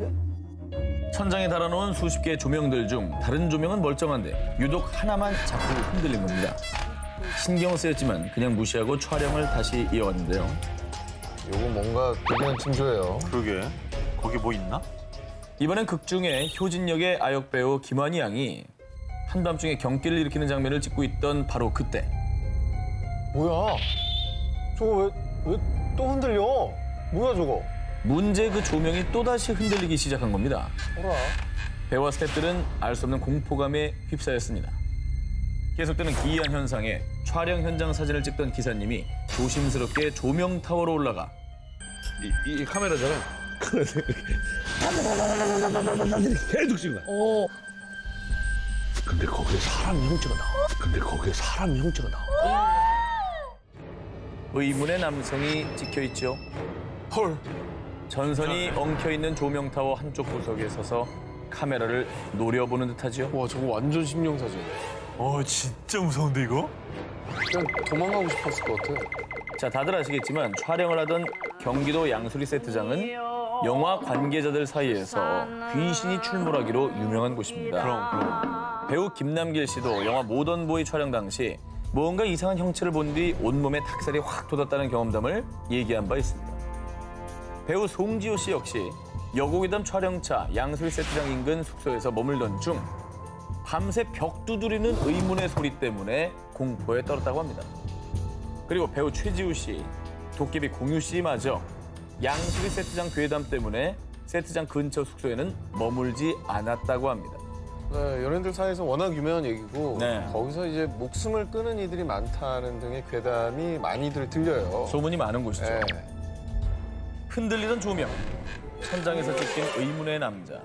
천장에 달아놓은 수십 개의 조명들 중 다른 조명은 멀쩡한데 유독 하나만 자꾸 흔들린 겁니다. 신경은 쓰였지만 그냥 무시하고 촬영을 다시 이어갔는데요. 요거 뭔가 대단한 징조예요. 그러게. 거기 뭐 있나? 이번엔 극 중에 효진 역의 아역 배우 김환희 양이 한밤중에 경기를 일으키는 장면을 찍고 있던 바로 그때. 뭐야? 저거 왜 또 흔들려? 뭐야 저거? 문제 그 조명이 또다시 흔들리기 시작한 겁니다. 배우와 스태프들은 알 수 없는 공포감에 휩싸였습니다. 계속되는 기이한 현상에 촬영 현장 사진을 찍던 기사님이 조심스럽게 조명 타워로 올라가 이 카메라잖아. 계속 찍는 거야. 근데 거기에 사람 형체가 나와. 의문의 남성이 찍혀있죠. 헐. 전선이 엉켜있는 조명 타워 한쪽 구석에 서서 카메라를 노려보는 듯하죠. 와, 저거 완전 심령사진. 진짜 무서운데 이거? 그냥 도망가고 싶었을 것 같아. 자, 다들 아시겠지만 촬영을 하던 경기도 양수리 세트장은 영화 관계자들 사이에서 귀신이 출몰하기로 유명한 곳입니다. 그럼. 배우 김남길 씨도 영화 모던보이 촬영 당시 뭔가 이상한 형체를 본 뒤 온몸에 닭살이 확 돋았다는 경험담을 얘기한 바 있습니다. 배우 송지효 씨 역시 여고괴담 촬영차 양수리 세트장 인근 숙소에서 머물던 중 밤새 벽 두드리는 의문의 소리 때문에 공포에 떨었다고 합니다. 그리고 배우 최지우 씨, 도깨비 공유 씨마저 양수리 세트장 괴담 때문에 세트장 근처 숙소에는 머물지 않았다고 합니다. 네, 연예인들 사이에서 워낙 유명한 얘기고 네. 거기서 이제 목숨을 끊은 이들이 많다는 등의 괴담이 많이들 들려요. 소문이 많은 곳이죠. 네. 흔들리던 조명, 천장에서 찍힌 의문의 남자.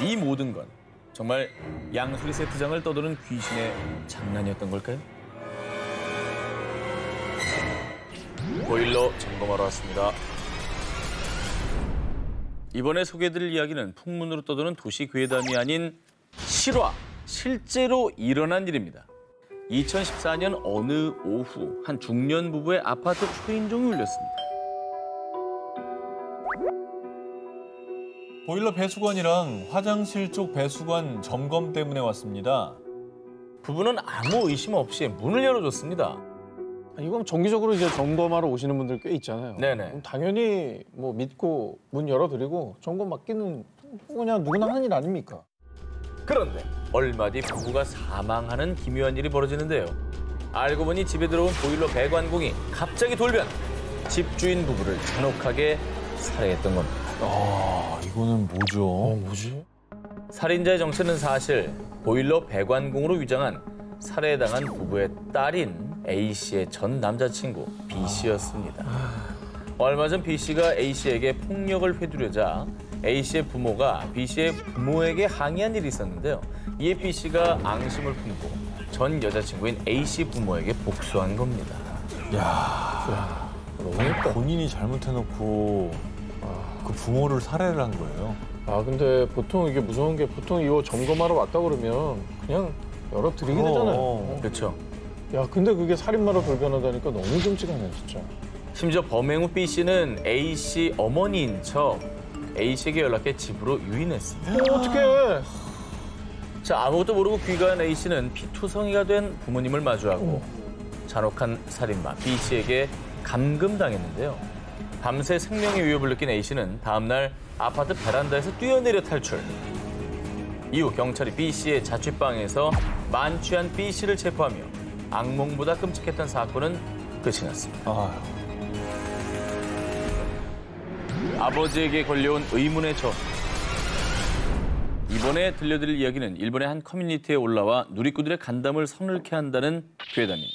이 모든 건 정말 양수리 세트장을 떠도는 귀신의 장난이었던 걸까요? 보일러 점검하러 왔습니다. 이번에 소개해드릴 이야기는 풍문으로 떠도는 도시 괴담이 아닌 실화, 실제로 일어난 일입니다. 2014년 어느 오후 한 중년 부부의 아파트 초인종이 울렸습니다. 보일러 배수관이랑 화장실 쪽 배수관 점검 때문에 왔습니다. 부부는 아무 의심 없이 문을 열어줬습니다. 이건 정기적으로 이제 점검하러 오시는 분들 꽤 있잖아요. 네네. 그럼 당연히 뭐 믿고 문 열어드리고 점검 맡기는 그냥 누구나 하는 일 아닙니까? 그런데 얼마 뒤 부부가 사망하는 기묘한 일이 벌어지는데요. 알고 보니 집에 들어온 보일러 배관공이 갑자기 돌변. 집주인 부부를 잔혹하게 살해했던 겁니다. 이거는 뭐죠? 뭐지? 살인자의 정체는 사실 보일러 배관공으로 위장한 살해당한 부부의 딸인 A씨의 전 남자친구 B씨였습니다. 얼마 전 B씨가 A씨에게 폭력을 회두려자 A씨의 부모가 B씨의 부모에게 항의한 일이 있었는데요. 이에 B씨가 앙심을 품고 전 여자친구인 A씨 부모에게 복수한 겁니다. 본인이 잘못해놓고 그 부모를 살해를 한 거예요. 아 근데 보통 이게 무서운 게 보통 이거 점검하러 왔다 그러면 그냥 열어드리게 되잖아요. 그렇죠. 야 근데 그게 살인마로 돌변하다니까 너무 끔찍하네 진짜. 심지어 범행 후 B씨는 A씨 어머니인 척 A씨에게 연락해 집으로 유인했습니다. 어떡해. 자, 아무것도 모르고 귀가한 A씨는 피투성이가 된 부모님을 마주하고 잔혹한 살인마 B씨에게 감금당했는데요. 밤새 생명의 위협을 느낀 A씨는 다음 날 아파트 베란다에서 뛰어내려 탈출. 이후 경찰이 B씨의 자취방에서 만취한 B씨를 체포하며 악몽보다 끔찍했던 사건은 끝이 났습니다. 아버지에게 걸려온 의문의 전. 이번에 들려드릴 이야기는 일본의 한 커뮤니티에 올라와 누리꾼들의 간담을 서늘케 한다는 괴담입니다.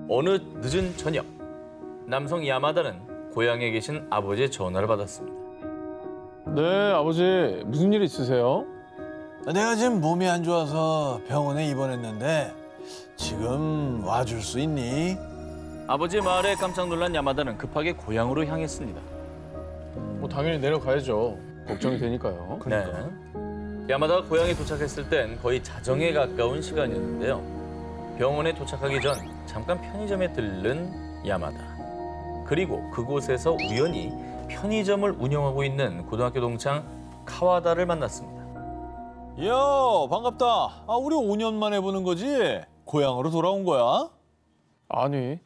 어느 늦은 저녁, 남성 야마다는 고향에 계신 아버지의 전화를 받았습니다. 네 아버지 무슨 일 있으세요? 내가 지금 몸이 안 좋아서 병원에 입원했는데 지금 와줄 수 있니? 아버지의 말에 깜짝 놀란 야마다는 급하게 고향으로 향했습니다. 뭐 당연히 내려가야죠. 걱정이 되니까요. 네. 야마다가 고향에 도착했을 땐 거의 자정에 가까운 시간이었는데요. 병원에 도착하기 전 잠깐 편의점에 들른 야마다. 그리고 그곳에서 우연히 편의점을 운영하고 있는 고등학교 동창 카와다를 만났습니다. 이야, 반갑다. 우리 5년 만에 보는 거지? 고향으로 돌아온 거야? 아니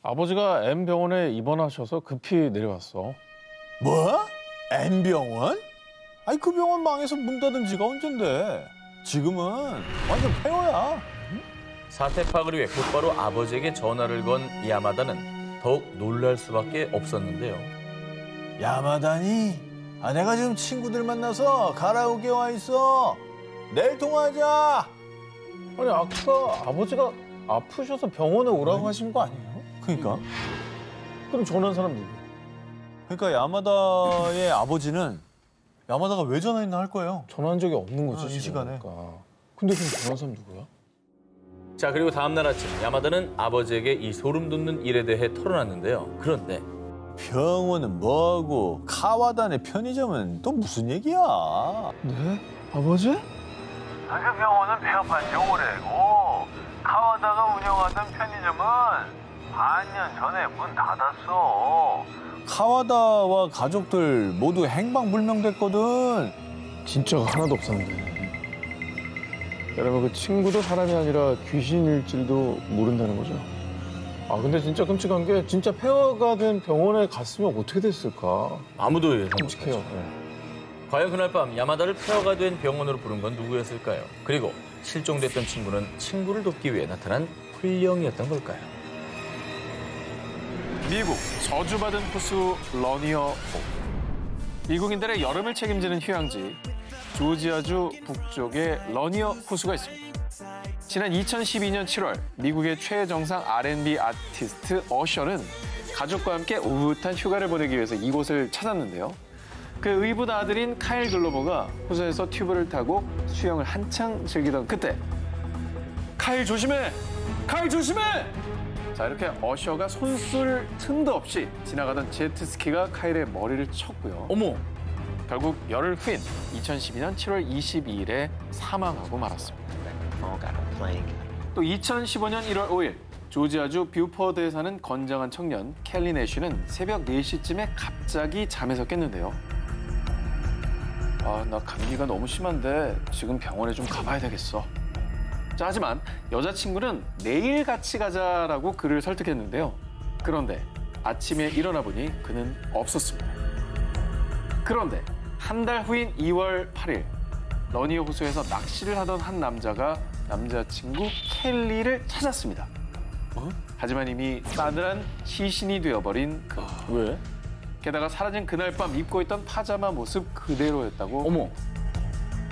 아버지가 M병원에 입원하셔서 급히 내려왔어. 뭐? M병원? 아니 그 병원 망해서 문 닫은 지가 언젠데. 지금은 완전 폐허야. 사태 파악을 위해 곧바로 아버지에게 전화를 건 야마다는 더욱 놀랄 수밖에 없었는데요. 야마다니? 내가 지금 친구들 만나서 가라오케 와 있어. 내일 통화하자. 아니 아까 아버지가 아프셔서 병원에 오라고 하신 거 아니에요? 그러니까. 그럼 전화한 사람 누구? 그러니까 야마다의 아버지는 야마다가 왜 전화했나 할 거예요. 전화한 적이 없는 거지 이 지금. 시간에. 그러니까. 근데 그럼 전화한 사람 누구야? 자, 그리고 다음 날 아침 야마다는 아버지에게 이 소름 돋는 일에 대해 털어놨는데요. 그런데 병원은 뭐고 카와단의 편의점은 또 무슨 얘기야? 네? 아버지? 그 병원은 폐업한 지 오래고 카와다가 운영하던 편의점은 반년 전에 문 닫았어. 카와다와 가족들 모두 행방불명됐거든. 진짜가 하나도 없었는데. 여러분 그 친구도 사람이 아니라 귀신일지도 모른다는 거죠. 아 근데 진짜 끔찍한 게 진짜 폐허가 된 병원에 갔으면 어떻게 됐을까? 아무도 예상 끔찍해요. 못하죠. 과연 그날 밤 야마다를 폐허가 된 병원으로 부른 건 누구였을까요? 그리고 실종됐던 친구는 친구를 돕기 위해 나타난 훈령이었던 걸까요? 미국 저주받은 호수 러니어 호. 미국인들의 여름을 책임지는 휴양지 조지아주 북쪽에 러니어 호수가 있습니다. 지난 2012년 7월 미국의 최정상 R&B 아티스트 어셔는 가족과 함께 오붓한 휴가를 보내기 위해서 이곳을 찾았는데요. 그 의붓 아들인 카일 글로버가 호수에서 튜브를 타고 수영을 한창 즐기던 그때 카일 조심해! 카일 조심해! 자 이렇게 어셔가 손쓸 틈도 없이 지나가던 제트스키가 카일의 머리를 쳤고요. 어머! 결국 열흘 후인 2012년 7월 22일에 사망하고 말았습니다. 또 2015년 1월 5일 조지아주 뷰포드에 사는 건장한 청년 켈리 내쉬는 새벽 4시쯤에 갑자기 잠에서 깼는데요. 나 감기가 너무 심한데 지금 병원에 좀 가봐야 되겠어. 자, 하지만 여자친구는 내일 같이 가자라고 그를 설득했는데요. 그런데 아침에 일어나 보니 그는 없었습니다. 그런데 한 달 후인 2월 8일 러니어 호수에서 낚시를 하던 한 남자가 남자친구 켈리를 찾았습니다. 하지만 이미 싸늘한 시신이 되어버린 그. 왜? 게다가 사라진 그날 밤 입고 있던 파자마 모습 그대로였다고. 어머!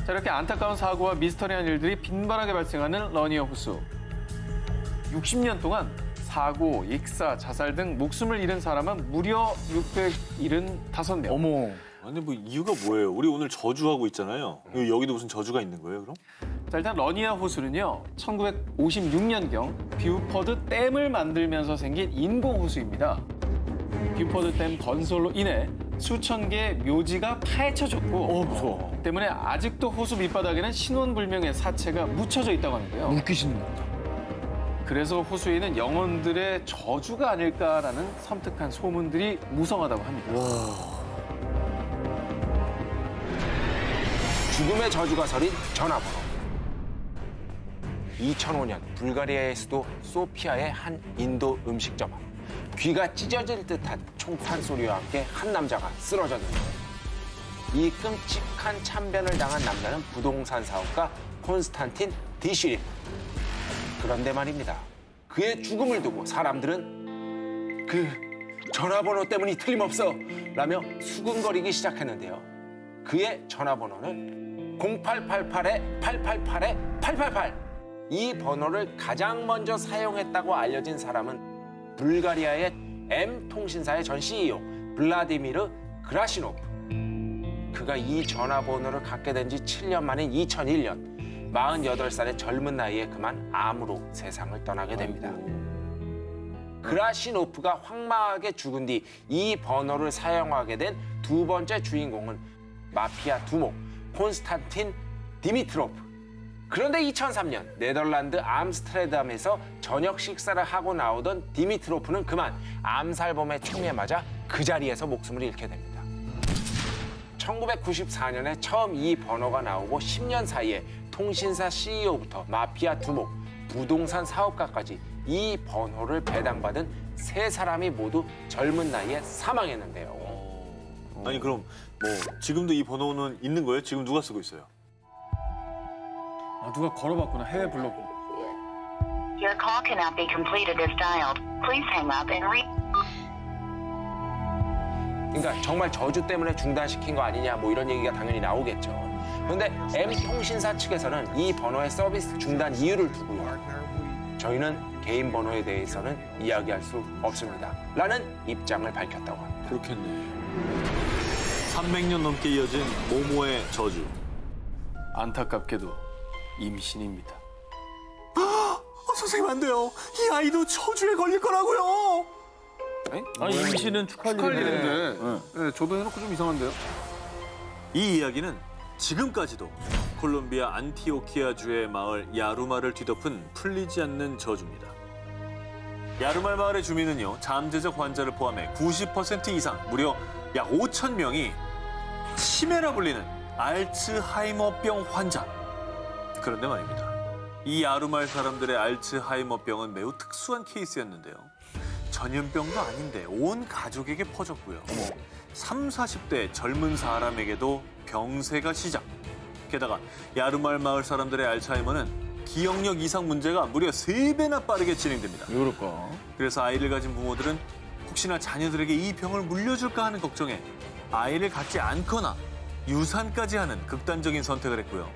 자, 이렇게 안타까운 사고와 미스터리한 일들이 빈번하게 발생하는 러니어 호수. 60년 동안 사고, 익사, 자살 등 목숨을 잃은 사람은 무려 675명. 어머! 아니 뭐 이유가 뭐예요? 우리 오늘 저주하고 있잖아요. 여기도 무슨 저주가 있는 거예요, 그럼? 자, 일단 러니아 호수는요. 1956년경 뷰포드 댐을 만들면서 생긴 인공 호수입니다. 뷰포드 댐 건설로 인해 수천 개의 묘지가 파헤쳐졌고 무서워. 때문에 아직도 호수 밑바닥에는 신원불명의 사체가 묻혀져 있다고 하는데요. 물귀신 같다. 그래서 호수에는 영혼들의 저주가 아닐까라는 섬뜩한 소문들이 무성하다고 합니다. 죽음의 저주가 서린 전화번호. 2005년 불가리아의 수도 소피아의 한 인도 음식점 앞. 귀가 찢어질 듯한 총탄 소리와 함께 한 남자가 쓰러졌는데 이 끔찍한 참변을 당한 남자는 부동산 사업가 콘스탄틴 디슈린. 그런데 말입니다. 그의 죽음을 두고 사람들은 그 전화번호 때문이 틀림없어 라며 수군거리기 시작했는데요. 그의 전화번호는 0888-888-888. 이 번호를 가장 먼저 사용했다고 알려진 사람은 불가리아의 M통신사의 전 CEO 블라디미르 그라시노프. 그가 이 전화번호를 갖게 된 지 7년 만인 2001년 48살의 젊은 나이에 그만 암으로 세상을 떠나게 됩니다. 그라시노프가 황망하게 죽은 뒤 이 번호를 사용하게 된 두 번째 주인공은 마피아 두목 콘스탄틴 디미트로프. 그런데 2003년 네덜란드 암스테르담에서 저녁 식사를 하고 나오던 디미트로프는 그만 암살범의 총에 맞아 그 자리에서 목숨을 잃게 됩니다. 1994년에 처음 이 번호가 나오고 10년 사이에 통신사 CEO부터 마피아 두목, 부동산 사업가까지 이 번호를 배당받은 세 사람이 모두 젊은 나이에 사망했는데요. 아니 그럼 뭐 지금도 이 번호는 있는 거예요? 지금 누가 쓰고 있어요? 누가 걸어봤구나. 해외 블로그. Your call cannot be completed as dialed. Please hang up and 그러니까 정말 저주 때문에 중단시킨 거 아니냐 뭐 이런 얘기가 당연히 나오겠죠. 그런데 M통신사 측에서는 이 번호의 서비스 중단 이유를 두고요. 저희는 개인 번호에 대해서는 이야기할 수 없습니다. 라는 입장을 밝혔다고 합니다. 그렇겠네. 300년 넘게 이어진 모모의 저주. 안타깝게도 임신입니다. 선생님 안 돼요. 이 아이도 저주에 걸릴 거라고요. 아니 임신은 축하할 일인데. 네, 저도 해놓고 좀 이상한데요. 이 이야기는 지금까지도 콜롬비아 안티오키아주의 마을 야루마를 뒤덮은 풀리지 않는 저주입니다. 야루말 마을의 주민은요, 잠재적 환자를 포함해 90% 이상, 무려 약 5천 명이 치매라 불리는 알츠하이머병 환자. 그런데 말입니다. 이 야루말 사람들의 알츠하이머병은 매우 특수한 케이스였는데요. 전염병도 아닌데 온 가족에게 퍼졌고요. 3, 40대 젊은 사람에게도 병세가 시작. 게다가 야루말 마을 사람들의 알츠하이머는 기억력 이상 문제가 무려 3배나 빠르게 진행됩니다. 왜 그럴까? 그래서 아이를 가진 부모들은 혹시나 자녀들에게 이 병을 물려줄까 하는 걱정에 아이를 갖지 않거나 유산까지 하는 극단적인 선택을 했고요.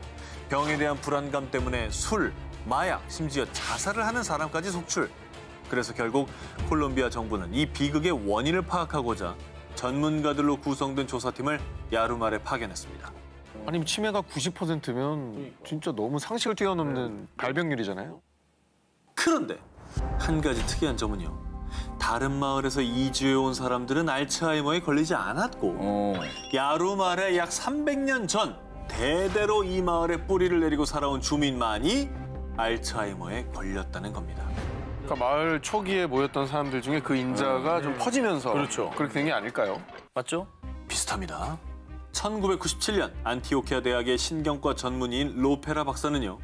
병에 대한 불안감 때문에 술, 마약, 심지어 자살을 하는 사람까지 속출. 그래서 결국 콜롬비아 정부는 이 비극의 원인을 파악하고자 전문가들로 구성된 조사팀을 야루말에 파견했습니다. 아니 치매가 90%면 진짜 너무 상식을 뛰어넘는 발병률이잖아요. 그런데 한 가지 특이한 점은요. 다른 마을에서 이주해 온 사람들은 알츠하이머에 걸리지 않았고 야루말에 약 300년 전 대대로 이 마을에 뿌리를 내리고 살아온 주민만이 알츠하이머에 걸렸다는 겁니다. 그러니까 마을 초기에 모였던 사람들 중에 그 인자가 좀 퍼지면서 그렇죠. 그렇게 된 게 아닐까요? 맞죠? 비슷합니다. 1997년 안티오키아 대학의 신경과 전문의인 로페라 박사는요.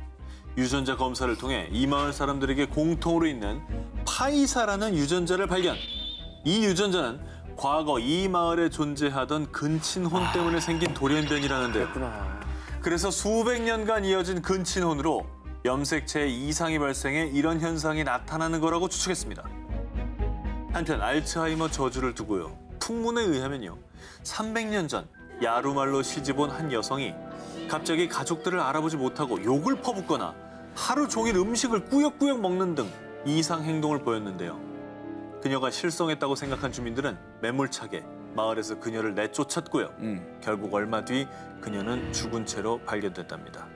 유전자 검사를 통해 이 마을 사람들에게 공통으로 있는 파이사라는 유전자를 발견. 이 유전자는 과거 이 마을에 존재하던 근친혼 때문에 생긴 돌연변이라는데요. 그래서 수백 년간 이어진 근친혼으로 염색체에 이상이 발생해 이런 현상이 나타나는 거라고 추측했습니다. 한편 알츠하이머 저주를 두고요. 풍문에 의하면요. 300년 전 야루말로 시집온 한 여성이 갑자기 가족들을 알아보지 못하고 욕을 퍼붓거나 하루 종일 음식을 꾸역꾸역 먹는 등 이상 행동을 보였는데요. 그녀가 실성했다고 생각한 주민들은 매몰차게 마을에서 그녀를 내쫓았고요. 결국 얼마 뒤 그녀는 죽은 채로 발견됐답니다.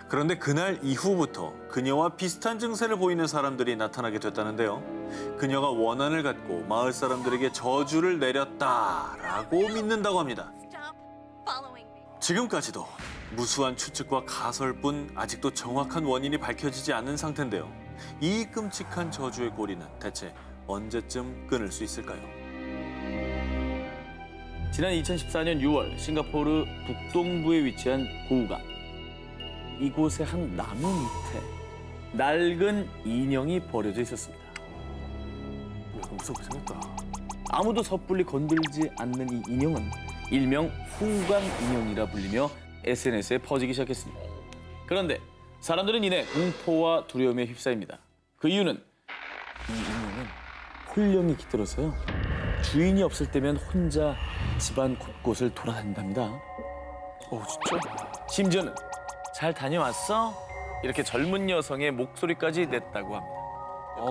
그런데 그날 이후부터 그녀와 비슷한 증세를 보이는 사람들이 나타나게 됐다는데요. 그녀가 원한을 갖고 마을 사람들에게 저주를 내렸다라고 믿는다고 합니다. 지금까지도 무수한 추측과 가설뿐 아직도 정확한 원인이 밝혀지지 않은 상태인데요. 이 끔찍한 저주의 고리는 대체 언제쯤 끊을 수 있을까요? 지난 2014년 6월 싱가포르 북동부에 위치한 고우강. 이곳의 한 나무 밑에 낡은 인형이 버려져 있었습니다. 무섭게 생겼다. 아무도 섣불리 건들지 않는 이 인형은 일명 후광 인형이라 불리며 SNS에 퍼지기 시작했습니다. 그런데 사람들은 이내 공포와 두려움에 휩싸입니다. 그 이유는 이 인형은 혼령이 깃들어서요. 주인이 없을 때면 혼자 집안 곳곳을 돌아다닌답니다. 진짜? 심지어는 잘 다녀왔어? 이렇게 젊은 여성의 목소리까지 냈다고 합니다.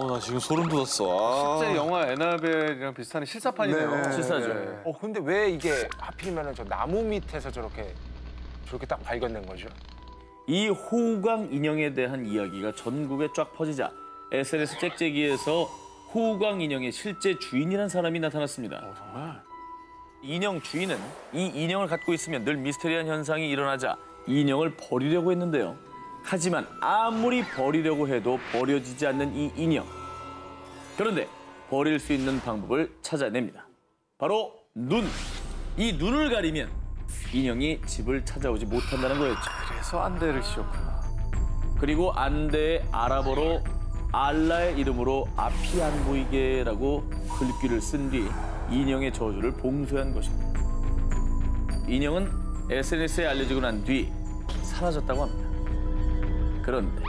나 지금 소름 돋았어. 실제 영화 에나벨이랑 비슷한 실사판이네요. 실사죠. 근데 왜 이게 하필이면 저 나무 밑에서 저렇게 딱 발견된 거죠? 이 호우광 인형에 대한 이야기가 전국에 쫙 퍼지자 SNS 짹짹이에서 호우광 인형의 실제 주인이란 사람이 나타났습니다. 정말? 인형 주인은 이 인형을 갖고 있으면 늘 미스테리한 현상이 일어나자 인형을 버리려고 했는데요. 하지만 아무리 버리려고 해도 버려지지 않는 이 인형. 그런데 버릴 수 있는 방법을 찾아냅니다. 바로 눈. 이 눈을 가리면 인형이 집을 찾아오지 못한다는 거였죠. 그래서 안대를 씌웠구나. 그리고 안대의 아랍어로 알라의 이름으로 앞이 안 보이게라고 글귀를 쓴 뒤 인형의 저주를 봉쇄한 것입니다. 인형은 SNS에 알려지고 난 뒤 사라졌다고 합니다. 그런데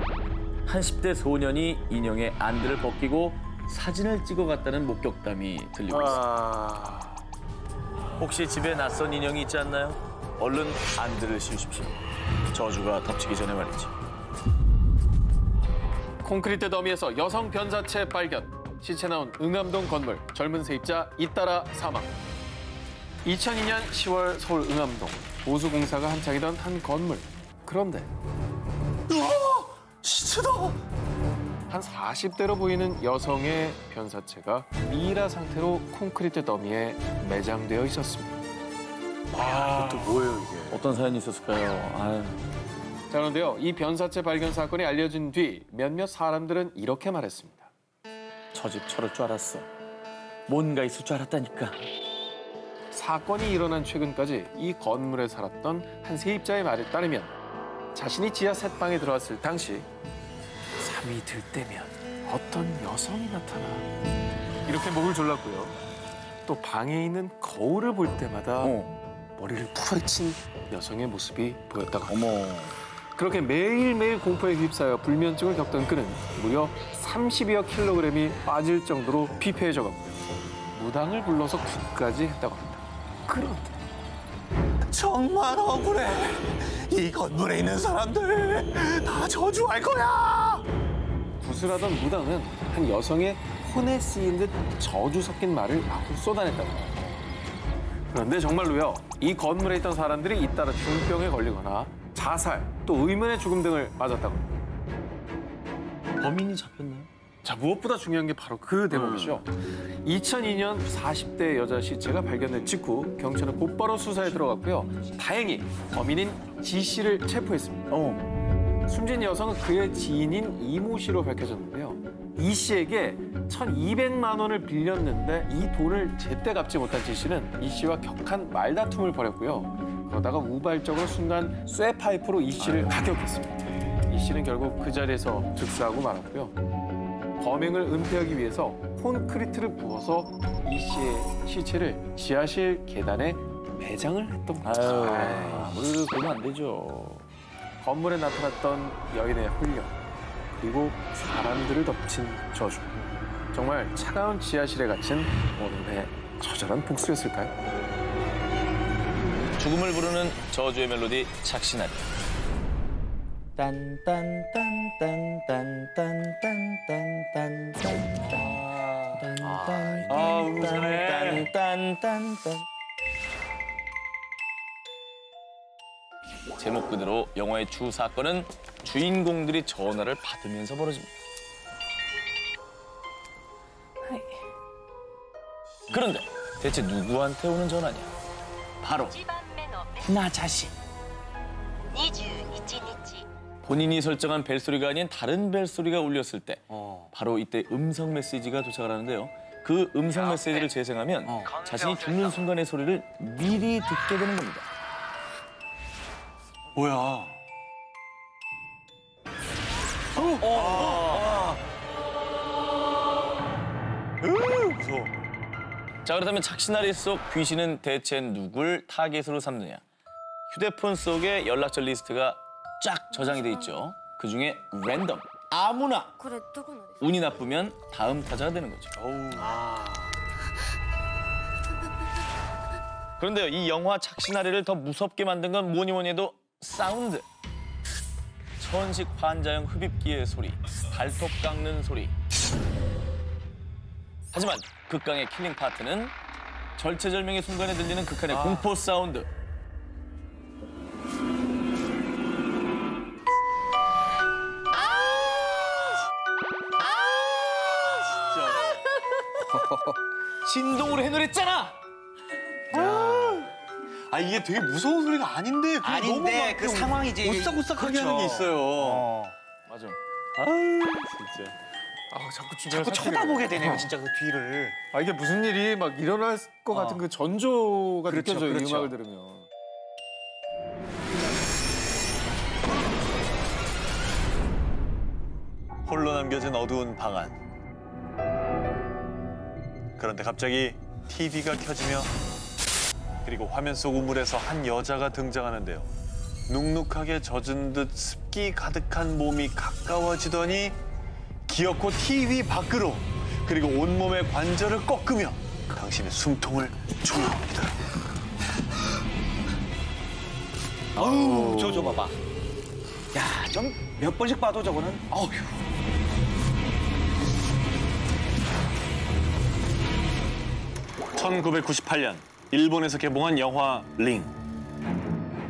한 10대 소년이 인형의 안대를 벗기고 사진을 찍어갔다는 목격담이 들리고 있습니다. 혹시 집에 낯선 인형이 있지 않나요? 얼른 안들을 씌우십시오. 저주가 덮치기 전에 말이지. 콘크리트 더미에서 여성 변사체 발견. 시체 나온 응암동 건물. 젊은 세입자 잇따라 사망. 2002년 10월 서울 응암동. 보수공사가 한창이던 한 건물. 그런데 시체다. 한 40대로 보이는 여성의 변사체가 미라 상태로 콘크리트 더미에 매장되어 있었습니다. 또 뭐예요 이게? 어떤 사연이 있었을까요? 아유. 자, 그런데요, 이 변사체 발견 사건이 알려진 뒤 몇몇 사람들은 이렇게 말했습니다. 저 집 저럴 줄 알았어. 뭔가 있을 줄 알았다니까. 사건이 일어난 최근까지 이 건물에 살았던 한 세입자의 말에 따르면 자신이 지하 셋방에 들어왔을 당시 잠이 들 때면 어떤 여성이 나타나 이렇게 목을 졸랐고요. 또 방에 있는 거울을 볼 때마다 머리를 풀어친 여성의 모습이 보였다고 합니다. 어머. 그렇게 매일매일 공포에 휩싸여 불면증을 겪던 그는 무려 30여 킬로그램이 빠질 정도로 피폐해져갔고요. 무당을 불러서 굿까지 했다고 합니다. 그런데 정말 억울해. 이 건물에 있는 사람들 다 저주할 거야. 굿을 하던 무당은 한 여성의 혼에 쓰인 듯 저주 섞인 말을 마구 쏟아냈다고 합니다. 그런데 정말로요, 이 건물에 있던 사람들이 잇따라 중병에 걸리거나 자살, 또 의문의 죽음 등을 맞았다고 합니다. 범인이 잡혔나요? 자, 무엇보다 중요한 게 바로 그 대목이죠. 2002년 40대 여자 시체가 발견된 직후 경찰은 곧바로 수사에 들어갔고요. 다행히 범인인 지 씨를 체포했습니다. 숨진 여성은 그의 지인인 이모 씨로 밝혀졌는데요. 이 씨에게 1,200만 원을 빌렸는데 이 돈을 제때 갚지 못한 지 씨는 이 씨와 격한 말다툼을 벌였고요. 그러다가 우발적으로 순간 쇠파이프로 이 씨를 가격했습니다. 이 씨는 결국 그 자리에서 즉사하고 말았고요. 범행을 은폐하기 위해서 콘크리트를 부어서 이 씨의 시체를 지하실 계단에 매장을 했던 거죠. 아무래도 그러면 안 되죠. 건물에 나타났던 여인의 훈련, 그리고 사람들을 덮친 저주. 정말 차가운 지하실에 갇힌 오늘의 처절한 복수였을까요? 죽음을 부르는 저주의 멜로디 착신아리. 제목 그대로 영화의 주 사건은 주인공들이 전화를 받으면서 벌어집니다. 그런데 대체 누구한테 오는 전화냐? 바로 나 자신. 본인이 설정한 벨소리가 아닌 다른 벨소리가 울렸을 때 바로 이때 음성 메시지가 도착을 하는데요. 그 음성 메시지를 재생하면 자신이 죽는 순간의 소리를 미리 듣게 되는 겁니다. 뭐야? 무서워. 자, 그렇다면 착신아리 속 귀신은 대체 누굴 타겟으로 삼느냐? 휴대폰 속에 연락처 리스트가 쫙 저장이 돼 있죠. 그중에 랜덤, 아무나 운이 나쁘면 다음 타자가 되는 거죠. 그런데요, 이 영화 착신아리를 더 무섭게 만든 건 뭐니 뭐니 해도 사운드. 천식 환자용 흡입기의 소리, 발톱 깎는 소리. 하지만 극강의 킬링 파트는 절체절명의 순간에 들리는 극한의 공포 사운드. 진동으로 해놓으랬잖아. 아 이게 되게 무서운 소리가 아닌데 그게 너무 막 그 상황이지. 오싹오싹하게 하는 게 있어요. 맞아. 진짜. 자꾸 쳐다보게 되네요, 진짜 그 뒤를. 이게 무슨 일이 막 일어날 것 같은 그 전조가 그렇죠, 느껴져요, 그렇죠. 이 음악을 들으면. 홀로 남겨진 어두운 방 안. 그런데 갑자기 TV가 켜지며 그리고 화면 속 우물에서 한 여자가 등장하는데요. 눅눅하게 젖은 듯 습기 가득한 몸이 가까워지더니 기어코 TV 밖으로 그리고 온몸의 관절을 꺾으며 당신의 숨통을 조여옵니다. 어우, 저 봐봐. 야, 좀 몇 번씩 봐도 저거는, 어휴. (1998년) 일본에서 개봉한 영화 링.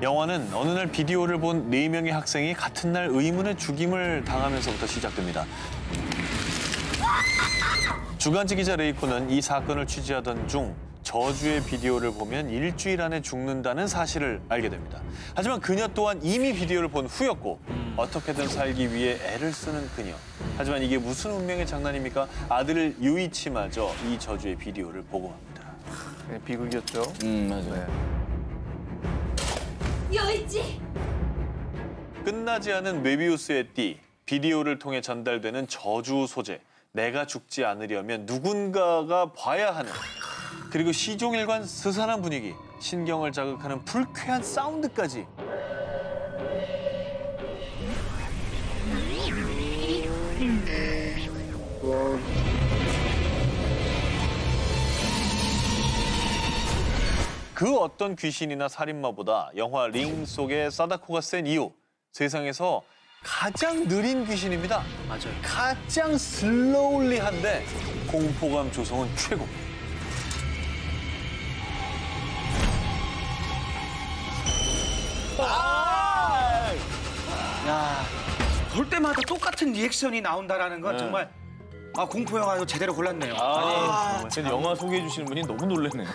영화는 어느 날 비디오를 본 4명의 학생이 같은 날 의문의 죽임을 당하면서부터 시작됩니다. 주간지 기자 레이코는 이 사건을 취재하던 중 저주의 비디오를 보면 일주일 안에 죽는다는 사실을 알게 됩니다. 하지만 그녀 또한 이미 비디오를 본 후였고 어떻게든 살기 위해 애를 쓰는 그녀. 하지만 이게 무슨 운명의 장난입니까? 아들 유이치마저 이 저주의 비디오를 보고 맙니다. 네, 비극이었죠. 맞아요. 요이치! 끝나지 않은 메비우스의 띠, 비디오를 통해 전달되는 저주 소재. 내가 죽지 않으려면 누군가가 봐야 하는. 그리고 시종일관 스산한 분위기, 신경을 자극하는 불쾌한 사운드까지. 그 어떤 귀신이나 살인마보다 영화 링 속의 사다코가 센 이유, 세상에서 가장 느린 귀신입니다. 맞아요. 가장 슬로울리한데 공포감 조성은 최고. 야, 볼 때마다 똑같은 리액션이 나온다라는 건 정말 공포 영화 이거 제대로 골랐네요. 근데 영화 소개해 주시는 분이 너무 놀랐네요.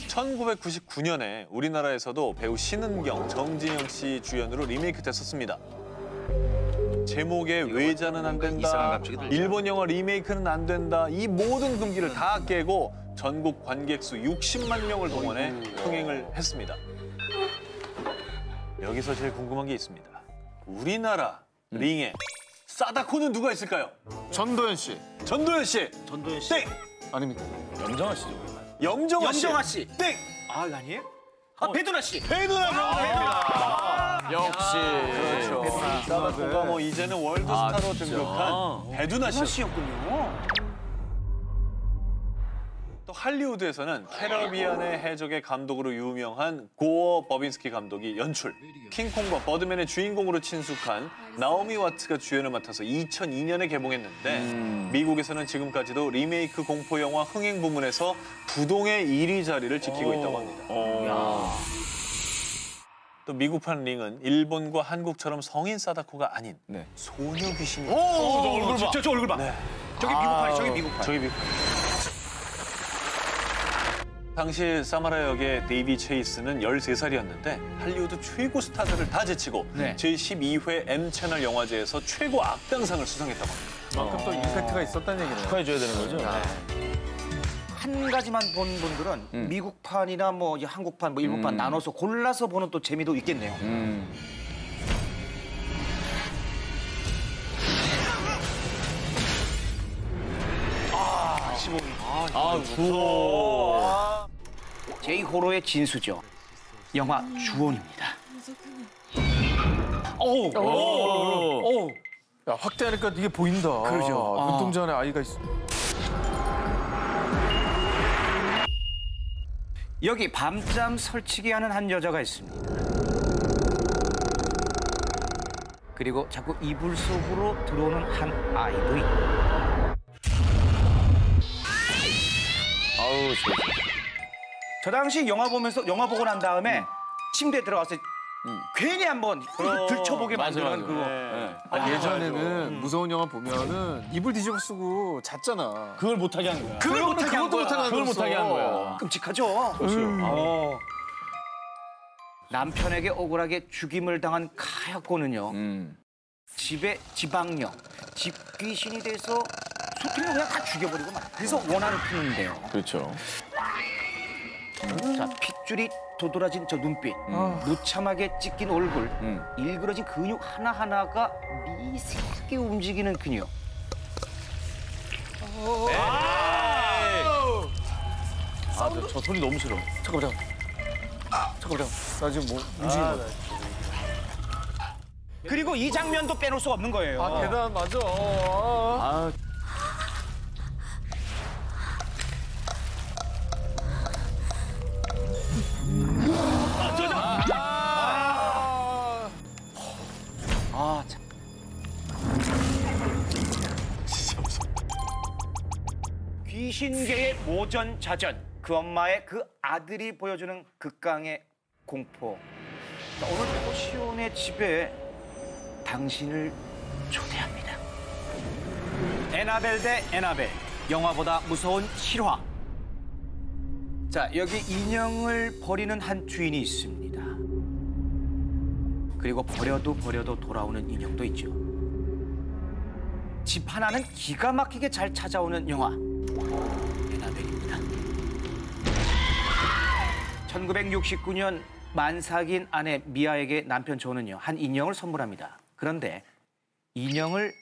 1999년에 우리나라에서도 배우 신은경, 정진영 씨 주연으로 리메이크 됐었습니다. 제목에 외자는 안 된다, 일본 영화 리메이크는 안 된다, 이 모든 금기를 다 깨고 전국 관객 수 60만 명을 동원해 흥행을 했습니다. 여기서 제일 궁금한 게 있습니다. 우리나라 링에 사다코는 누가 있을까요? 전도연 씨. 전도연 씨. 전도연 씨. 땡. 아닙니까? 염정아 씨죠. 염정아 씨. 염정아 씨. 땡. 아니에요? 배두나 씨. 배두나 정답입니다. 역시. 그렇죠. 사다코가 뭐 이제는 월드스타로 등극한 배두나 씨였군요. 또 할리우드에서는 캐러비안의 해적의 감독으로 유명한 고어 버빈스키 감독이 연출, 킹콩과 버드맨의 주인공으로 친숙한 나오미 와트가 주연을 맡아서 2002년에 개봉했는데 미국에서는 지금까지도 리메이크 공포 영화 흥행 부문에서 부동의 1위 자리를 지키고 있다고 합니다. 또 미국판 링은 일본과 한국처럼 성인 사다코가 아닌 소녀 귀신이. 저 얼굴 봐. 저 얼굴 봐. 네. 저기 미국판이, 저기 미국판. 저기 미국판. 당시 사마라 역의 데이비 체이스는 13살이었는데 할리우드 최고 스타들을 다 제치고 제12회 M채널 영화제에서 최고 악당상을 수상했다고 합니다. 그만큼 또 임팩트가 있었다는 얘기네요. 축하해줘야 되는 거죠? 한 가지만 본 분들은 미국판이나 뭐 한국판, 뭐 일본판 나눠서 골라서 보는 또 재미도 있겠네요. 주호. 제이호로의 진수죠. 영화 주온입니다. 야, 확대하니까 이게 보인다. 그러죠. 눈동자 안에 아이가 있어. 여기 밤잠 설치기 하는 한 여자가 있습니다. 그리고 자꾸 이불 속으로 들어오는 한 아이도 있고. 저 당시 영화 보고 난 다음에 침대에 들어가서 괜히 한번 들춰보게 만드는 그거. 예전에는 무서운 영화 보면은 이불 뒤집어 쓰고 잤잖아. 그걸 못하게 한 거야. 그걸 못하게 한 거야. 그걸 못하게 한 거야. 끔찍하죠. 남편에게 억울하게 죽임을 당한 카야코는요. 집에 지방령, 집귀신이 돼서 소통을 그냥 다 죽여버리고 말. 그래서 원한을 푸는데요. 그렇죠. 자, 핏줄이 도드라진 저 눈빛, 무참하게 찢긴 얼굴, 일그러진 근육 하나하나가 미세하게 움직이는 근육. 저 소리 너무 싫어. 잠깐만. 나 지금 뭐 움직이는 거야. 그리고 이 장면도 빼놓을 수가 없는 거예요. 계단 맞아. 신계의 모전자전, 그 엄마의 그 아들이 보여주는 극강의 공포. 자, 오늘 토시온의 집에 당신을 초대합니다. 에나벨 대 에나벨, 영화보다 무서운 실화. 자, 여기 인형을 버리는 한 주인이 있습니다. 그리고 버려도 돌아오는 인형도 있죠. 집 하나는 기가 막히게 잘 찾아오는 영화, 에나벨입니다. 1969년 만삭인 아내 미아에게 남편 조는요, 한 인형을 선물합니다. 그런데 인형을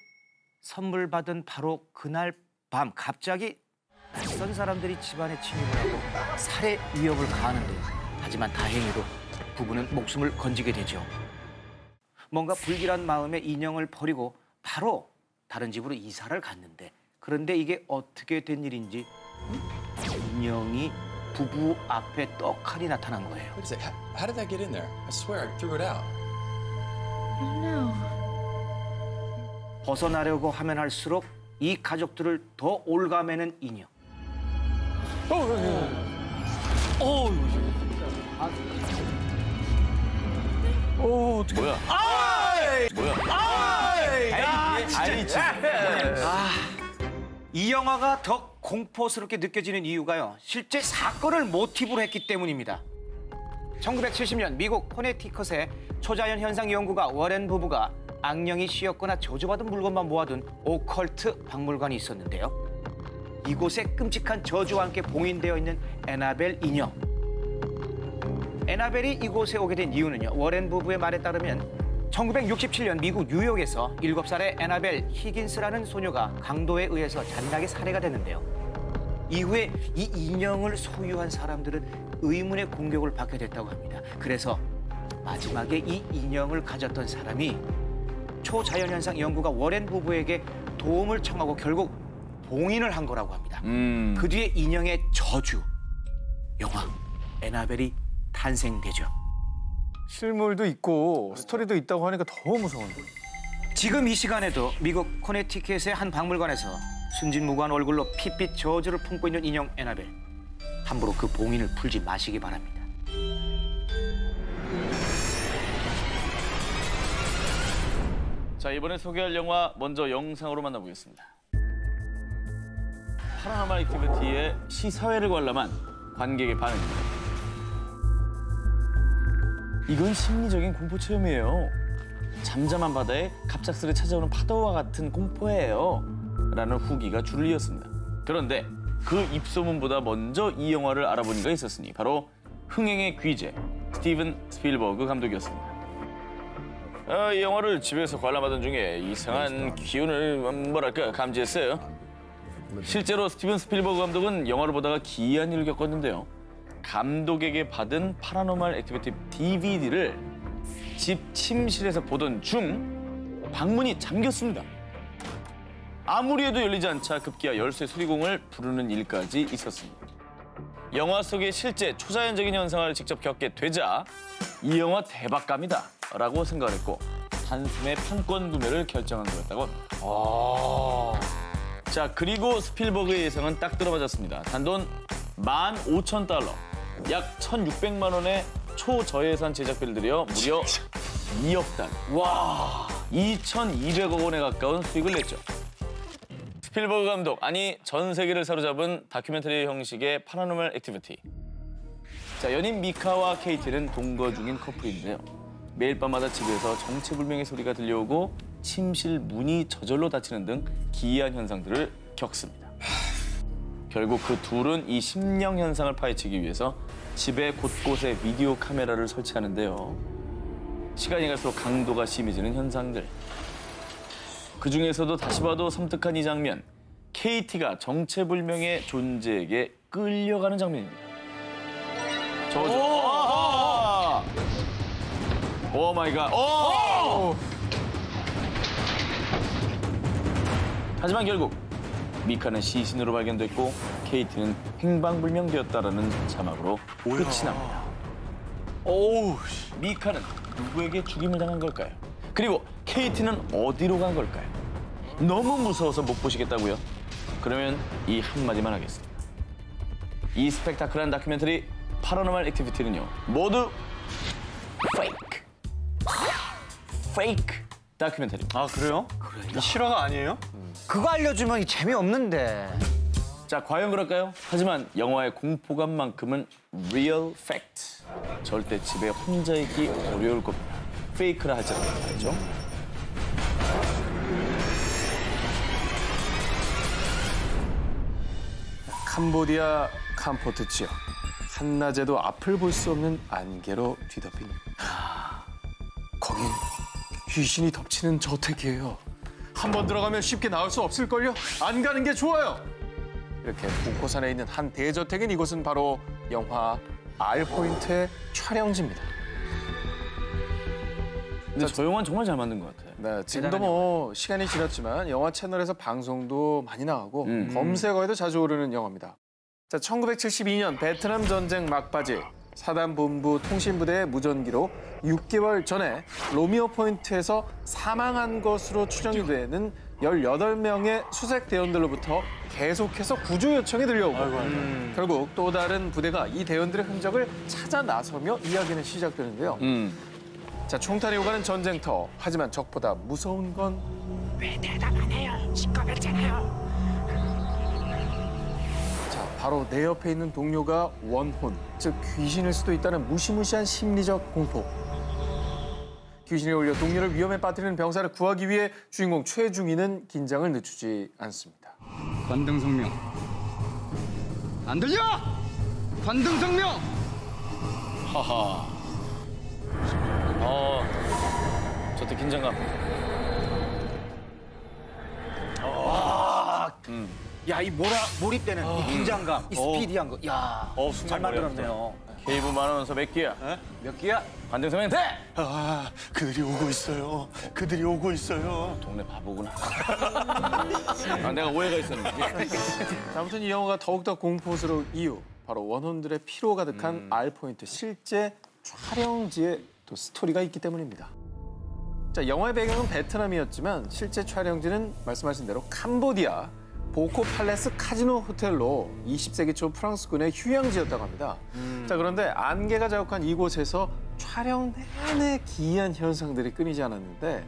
선물 받은 바로 그날 밤 갑자기 낯선 사람들이 집안에 침입을 하고 살해 위협을 가하는데요. 하지만 다행히도 부부는 목숨을 건지게 되죠. 뭔가 불길한 마음에 인형을 버리고 바로 다른 집으로 이사를 갔는데, 그런데 이게 어떻게 된 일인지 인형이 부부 앞에 떡하니 나타난 거예요. What is it? How did that get in there? I swear I threw it out. 벗어나려고 하면 할수록 이 가족들을 더 올가매는 인형. 어떻게? 뭐야? 이 영화가 더 공포스럽게 느껴지는 이유가요, 실제 사건을 모티브로 했기 때문입니다. 1970년 미국 코네티컷의 초자연 현상 연구가 워렌 부부가 악령이 씌었거나 저주받은 물건만 모아둔 오컬트 박물관이 있었는데요. 이곳에 끔찍한 저주와 함께 봉인되어 있는 에나벨 인형. 에나벨이 이곳에 오게 된 이유는요, 워렌 부부의 말에 따르면 1967년 미국 뉴욕에서 7살의 에나벨 히긴스라는 소녀가 강도에 의해서 잔인하게 살해가 됐는데요. 이후에 이 인형을 소유한 사람들은 의문의 공격을 받게 됐다고 합니다. 그래서 마지막에 이 인형을 가졌던 사람이 초자연현상 연구가 워렌 부부에게 도움을 청하고 결국 봉인을 한 거라고 합니다. 그 뒤에 인형의 저주, 영화 에나벨이 탄생되죠. 실물도 있고 스토리도 있다고 하니까 더 무서운데. 지금 이 시간에도 미국 코네티켓의 한 박물관에서 순진무구한 얼굴로 핏빛 저주를 품고 있는 인형 에나벨. 함부로 그 봉인을 풀지 마시기 바랍니다. 자, 이번에 소개할 영화 먼저 영상으로 만나보겠습니다. 파라노멀 액티비티의 시사회를 관람한 관객의 반응입니다. 이건 심리적인 공포 체험이에요. 잠잠한 바다에 갑작스레 찾아오는 파도와 같은 공포예요. 라는 후기가 줄을 이었습니다. 그런데 그 입소문보다 먼저 이 영화를 알아본 이가 있었으니 바로 흥행의 귀재 스티븐 스필버그 감독이었습니다. 이 영화를 집에서 관람하던 중에 이상한 기운을 뭐랄까 감지했어요. 실제로 스티븐 스필버그 감독은 영화를 보다가 기이한 일을 겪었는데요. 감독에게 받은 파라노멀 액티비티 DVD를 집 침실에서 보던 중 방문이 잠겼습니다. 아무리 해도 열리지 않자 급기야 열쇠 수리공을 부르는 일까지 있었습니다. 영화 속의 실제 초자연적인 현상을 직접 겪게 되자 이 영화 대박감이다 라고 생각을 했고 단숨에 판권 구매를 결정한 거였다고 합니다. 자, 그리고 스필버그의 예상은 딱 들어맞았습니다. 단돈 15,000달러, 약 1,600만 원의 초저예산 제작비를 들여 무려 2억 달. 와, 2,200억 원에 가까운 수익을 냈죠. 스필버그 감독, 아니 전 세계를 사로잡은 다큐멘터리 형식의 파라노멀 액티비티. 자, 연인 미카와 케이티는 동거 중인 커플인데요. 매일 밤마다 집에서 정체불명의 소리가 들려오고 침실 문이 저절로 닫히는 등 기이한 현상들을 겪습니다. 결국 그 둘은 이 심령 현상을 파헤치기 위해서 집의 곳곳에 비디오 카메라를 설치하는데요. 시간이 갈수록 강도가 심해지는 현상들. 그중에서도 다시 봐도 섬뜩한 이 장면, 케이티가 정체불명의 존재에게 끌려가는 장면입니다. 저거죠. 오 마이 갓. 하지만 결국 미카는 시신으로 발견됐고 케이티는 행방불명되었다라는 자막으로 끝이 납니다. 오우, 미카는 누구에게 죽임을 당한 걸까요? 그리고 케이티는 어디로 간 걸까요? 너무 무서워서 못 보시겠다고요? 그러면 이 한마디만 하겠습니다. 이 스펙타클한 다큐멘터리 파라노멀 액티비티는요 모두 페이크 다큐멘터리입니다. 아 그래요? 이 실화가 아니에요? 그거 알려주면 이 재미없는데. 자, 과연 그럴까요? 하지만 영화의 공포감만큼은 real fact. 절대 집에 혼자 있기 어려울 겁니다. 페이크라 하지만 말이죠. 캄보디아 캄포트 지역. 한낮에도 앞을 볼 수 없는 안개로 뒤덮인. 거긴 귀신이 덮치는 저택이에요. 한번 들어가면 쉽게 나올 수 없을걸요? 안 가는 게 좋아요. 이렇게 공포산에 있는 한 대저택인 이곳은 바로 영화 R포인트의 촬영지입니다. 근데 저 영화는 정말 잘 만든 것 같아요. 네, 지금도 뭐 시간이 지났지만 영화 채널에서 방송도 많이 나가고 검색어에도 자주 오르는 영화입니다. 자, 1972년 베트남 전쟁 막바지 사단 본부 통신부대의 무전기로 6개월 전에 로미오 포인트에서 사망한 것으로 추정이 되는 18명의 수색 대원들로부터 계속해서 구조 요청이 들려오고 결국 또 다른 부대가 이 대원들의 흔적을 찾아 나서며 이야기는 시작되는데요. 자, 총탄이 오가는 전쟁터. 하지만 적보다 무서운 건 왜 대답 안 해요? 시끄럽잖아요. 자, 바로 내 옆에 있는 동료가 원혼, 즉 귀신일 수도 있다는 무시무시한 심리적 공포. 귀신이 올려 동료를 위험에 빠뜨리는 병사를 구하기 위해 주인공 최중희는 긴장을 늦추지 않습니다. 관등성명. 안 들려? 관등성명. 하하. 저때 긴장감. 야, 이 몰입되는 이 긴장감, 이 스피디한 거. 야, 잘 만들었네요. 케이브 말하면서 몇 끼야? 몇 끼야? 관등성명 돼! 아, 그들이 오고 있어요. 그들이 오고 있어요. 동네 바보구나. 내가 오해가 있었는데. 자, 아무튼 이 영화가 더욱더 공포스러운 이유. 바로 원혼들의 피로 가득한 R포인트 실제 촬영지에 또 스토리가 있기 때문입니다. 자, 영화의 배경은 베트남이었지만 실제 촬영지는 말씀하신 대로 캄보디아 보코 팔레스 카지노 호텔로 20세기 초 프랑스군의 휴양지였다고 합니다. 자, 그런데 안개가 자욱한 이곳에서 촬영 내내 기이한 현상들이 끊이지 않았는데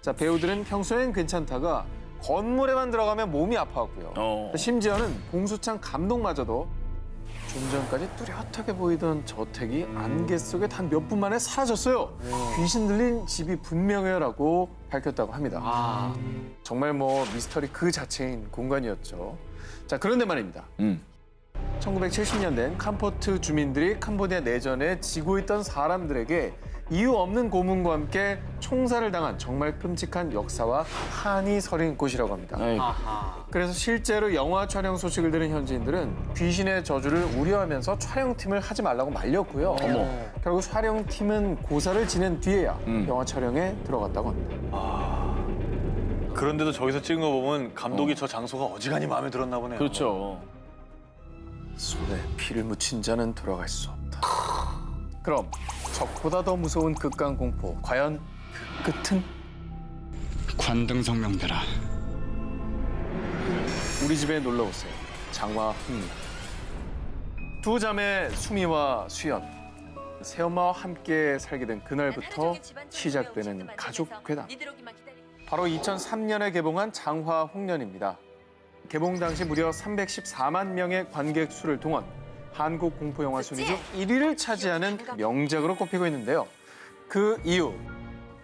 자, 배우들은 평소엔 괜찮다가 건물에만 들어가면 몸이 아파왔고요. 심지어는 봉수창 감독마저도 좀 전까지 뚜렷하게 보이던 저택이 안개 속에 단 몇 분 만에 사라졌어요. 귀신 들린 집이 분명해요라고 밝혔다고 합니다. 정말 뭐 미스터리 그 자체인 공간이었죠. 자, 그런데 말입니다. 1970년대엔 캄포트 주민들이 캄보디아 내전에 지고 있던 사람들에게 이유 없는 고문과 함께 총살을 당한 정말 끔찍한 역사와 한이 서린 곳이라고 합니다. 그래서 실제로 영화 촬영 소식을 들은 현지인들은 귀신의 저주를 우려하면서 촬영팀을 하지 말라고 말렸고요. 결국 촬영팀은 고사를 지낸 뒤에야 영화 촬영에 들어갔다고 합니다. 그런데도 저기서 찍은 거 보면 감독이 저 장소가 어지간히 마음에 들었나 보네요. 그렇죠. 손에 피를 묻힌 자는 돌아갈 수 없다. 그럼 적보다 더 무서운 극강 공포. 과연 그 끝은? 관등성명대라. 우리 집에 놀러 오세요. 장화 흥미. 두 자매 수미와 수연. 새엄마와 함께 살게 된 그날부터 시작되는 가족 괴담. 바로 2003년에 개봉한 장화 홍련입니다. 개봉 당시 무려 314만 명의 관객 수를 동원. 한국 공포영화 순위 중 1위를 차지하는 명작으로 꼽히고 있는데요. 그 이유,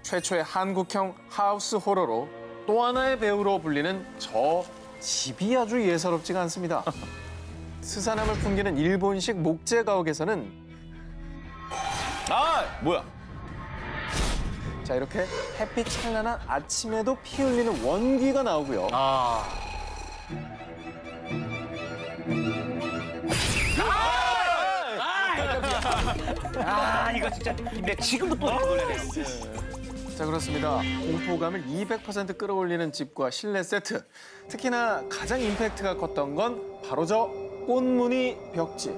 최초의 한국형 하우스 호러로 또 하나의 배우로 불리는 저 집이 아주 예사롭지가 않습니다. 스산함을 풍기는 일본식 목재 가옥에서는 뭐야? 자, 이렇게 햇빛 찬란한 아침에도 피 흘리는 원귀가 나오고요. 이거 진짜 지금도 또 놀라네요. 자, 그렇습니다. 공포감을 200% 끌어올리는 집과 실내 세트. 특히나 가장 임팩트가 컸던 건 바로 저 꽃무늬 벽지.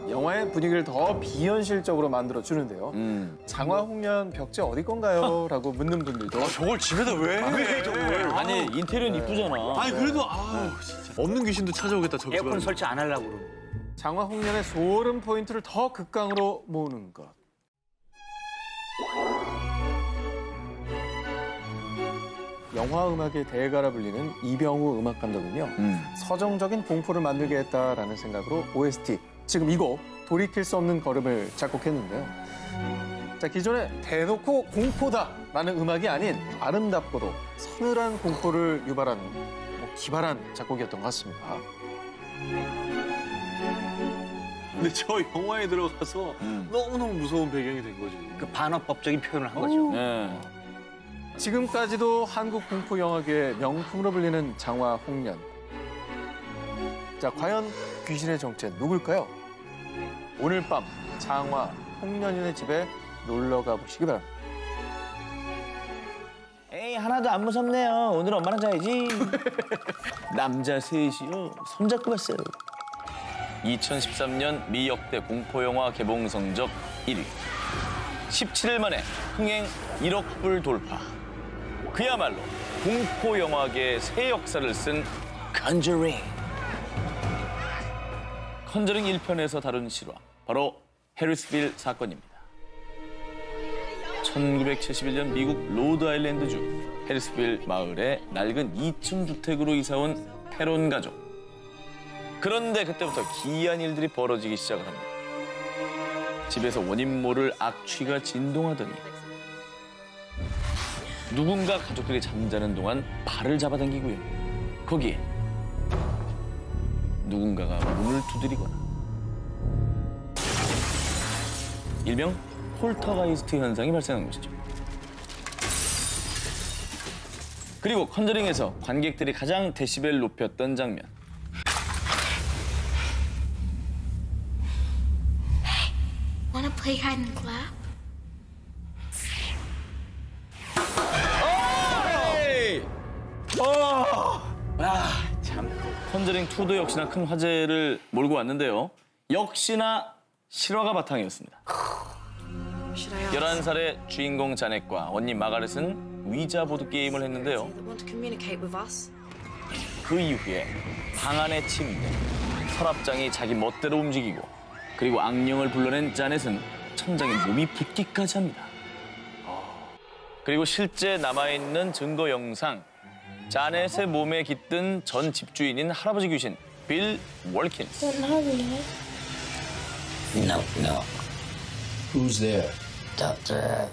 영화의 분위기를 더 비현실적으로 만들어주는데요. 장화 홍련 벽지 어디 건가요? 라고 묻는 분들도. 저걸 집에다 왜 해, 저걸? 아니, 인테리어는 이쁘잖아. 아니, 그래도, 진짜. 없는 귀신도 찾아오겠다, 저기. 에어컨 설치 안 하려고 그러고. 장화 홍련의 소름 포인트를 더 극강으로 모으는 것. 영화 음악의 대가라 불리는 이병우 음악 감독은요. 서정적인 공포를 만들게 했다라는 생각으로 OST, 지금 이 곡 돌이킬 수 없는 걸음을 작곡했는데요. 자, 기존에 대놓고 공포다라는 음악이 아닌 아름답고도 서늘한 공포를 유발하는 기발한 작곡이었던 것 같습니다. 근데 저 영화에 들어가서 너무너무 무서운 배경이 된 거지. 그 반어법적인 표현을 한 거죠. 네. 지금까지도 한국 공포 영화계의 명품으로 불리는 장화 홍련. 자, 과연 귀신의 정체 누굴까요? 오늘 밤 장화 홍련이네 집에 놀러 가보시기 바랍니다. 에이, 하나도 안 무섭네요. 오늘 엄마랑 자야지. 남자 셋이요. 손잡고 갔어요. 2013년 미 역대 공포영화 개봉 성적 1위. 17일 만에 흥행 1억 불 돌파. 그야말로 공포영화계의 새 역사를 쓴 컨저링. 컨저링 1편에서 다룬 실화, 바로 해리스빌 사건입니다. 1971년 미국 로드아일랜드주 해리스빌 마을에 낡은 2층 주택으로 이사온 페론 가족. 그런데 그때부터 기이한 일들이 벌어지기 시작을 합니다. 집에서 원인 모를 악취가 진동하더니 누군가 가족들이 잠자는 동안 발을 잡아당기고요. 거기에 누군가가 문을 두드리거나 일명 폴터가이스트 현상이 발생한 것이죠. 그리고 컨저링에서 관객들이 가장 데시벨을 높였던 장면. Wanna play hide and clap? 참. 컨저링 2도 역시나 큰 화제를 몰고 왔는데요. 역시나 실화가 바탕이었습니다. 11살의 주인공 자넷과 언니 마가렛은 위자 보드 게임을 했는데요. 그 이후에 방 안의 침대, 서랍장이 자기 멋대로 움직이고, 그리고 악령을 불러낸 자넷은 천장에 몸이 붙기까지 합니다. 그리고 실제 남아있는 증거 영상, 자넷의 몸에 깃든 전 집주인인 할아버지 귀신 빌 월킨스. No, no. Who's there? Doctor.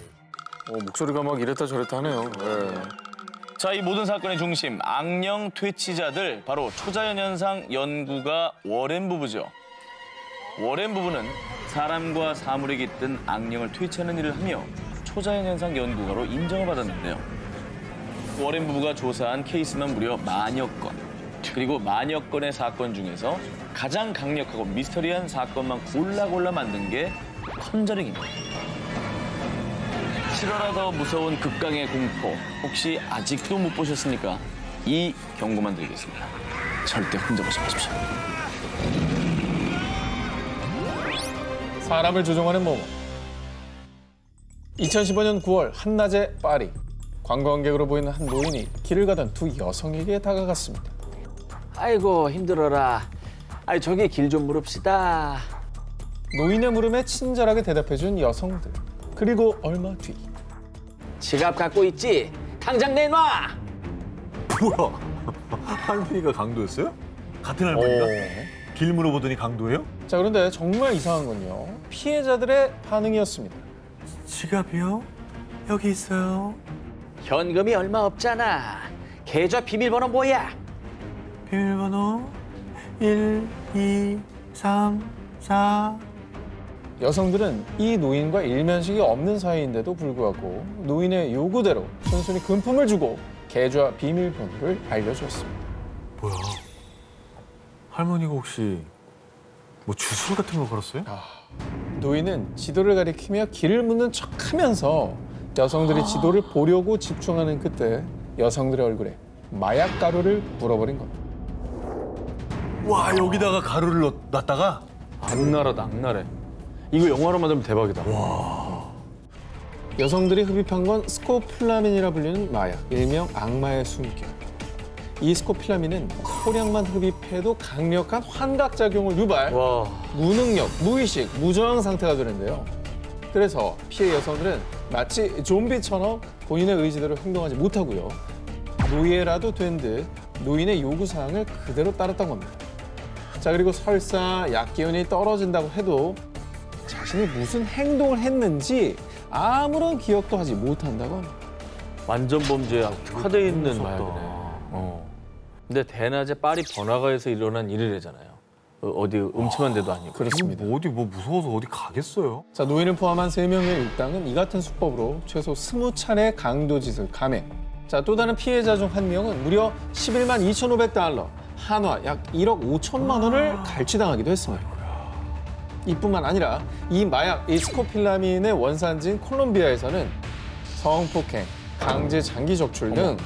목소리가 막 이랬다 저랬다 하네요. 네. 자, 이 모든 사건의 중심, 악령 퇴치자들, 바로 초자연 현상 연구가 워렌 부부죠. 워렌 부부는 사람과 사물에 깃든 악령을 퇴치하는 일을 하며 초자연 현상 연구가로 인정을 받았는데요. 워렌 부부가 조사한 케이스만 무려 만여 건. 그리고 만여 건의 사건 중에서 가장 강력하고 미스터리한 사건만 골라 만든 게 컨저링입니다. 실화라 더 무서운 극강의 공포, 혹시 아직도 못 보셨습니까? 이 경고만 드리겠습니다. 절대 혼자 보지 마십시오. 사람을 조종하는 모모. 2015년 9월 한낮의 파리. 관광객으로 보이는 한 노인이 길을 가던 두 여성에게 다가갔습니다. 아이고, 힘들어라. 아이, 저기 길 좀 물읍시다. 노인의 물음에 친절하게 대답해준 여성들. 그리고 얼마 뒤. 지갑 갖고 있지? 당장 내놔! 뭐야? 할머니가 강도였어요? 같은 할머니가? 길 물어보더니 강도예요? 자, 그런데 정말 이상한 건요. 피해자들의 반응이었습니다. 지갑이요? 여기 있어요. 현금이 얼마 없잖아. 계좌 비밀번호 뭐야? 비밀번호 1, 2, 3, 4. 여성들은 이 노인과 일면식이 없는 사이인데도 불구하고 노인의 요구대로 순순히 금품을 주고 계좌 비밀번호를 알려주었습니다. 뭐야? 할머니가 혹시 뭐 주술 같은 거 걸었어요? 노인은 지도를 가리키며 길을 묻는 척하면서 여성들이 지도를 보려고 집중하는 그때 여성들의 얼굴에 마약 가루를 불어버린 겁니다. 와, 여기다가 가루를 놨다가? 악랄하다, 악랄해. 이거 영화로 만들면 대박이다. 와. 여성들이 흡입한 건 스코폴라민이라 불리는 마약, 일명 악마의 숨결. 이 스코필라민은 소량만 흡입해도 강력한 환각작용을 유발, 무능력, 무의식, 무저항 상태가 되는데요. 그래서 피해 여성들은 마치 좀비처럼 본인의 의지대로 행동하지 못하고요. 노예라도 된 듯 노인의 요구사항을 그대로 따랐던 겁니다. 자, 그리고 설사 약 기운이 떨어진다고 해도 자신이 무슨 행동을 했는지 아무런 기억도 하지 못한다고 합니다. 완전 범죄에 특화되어 있는 마약이네. 근데 대낮에 파리 번화가에서 일어난 일이래잖아요. 어디 음침한 데도 아니고. 그렇습니다. 어디 무서워서 어디 가겠어요? 자, 노인을 포함한 3명의 일당은 이 같은 수법으로 최소 20차례 강도짓을 감행. 자, 또 다른 피해자 중 한 명은 무려 11만 2,500달러, 한화 약 1억 5천만 원을 갈취당하기도 했습니다. 이뿐만 아니라 이 마약, 이 스코필라민의 원산지인 콜롬비아에서는 성폭행, 강제 장기 적출 등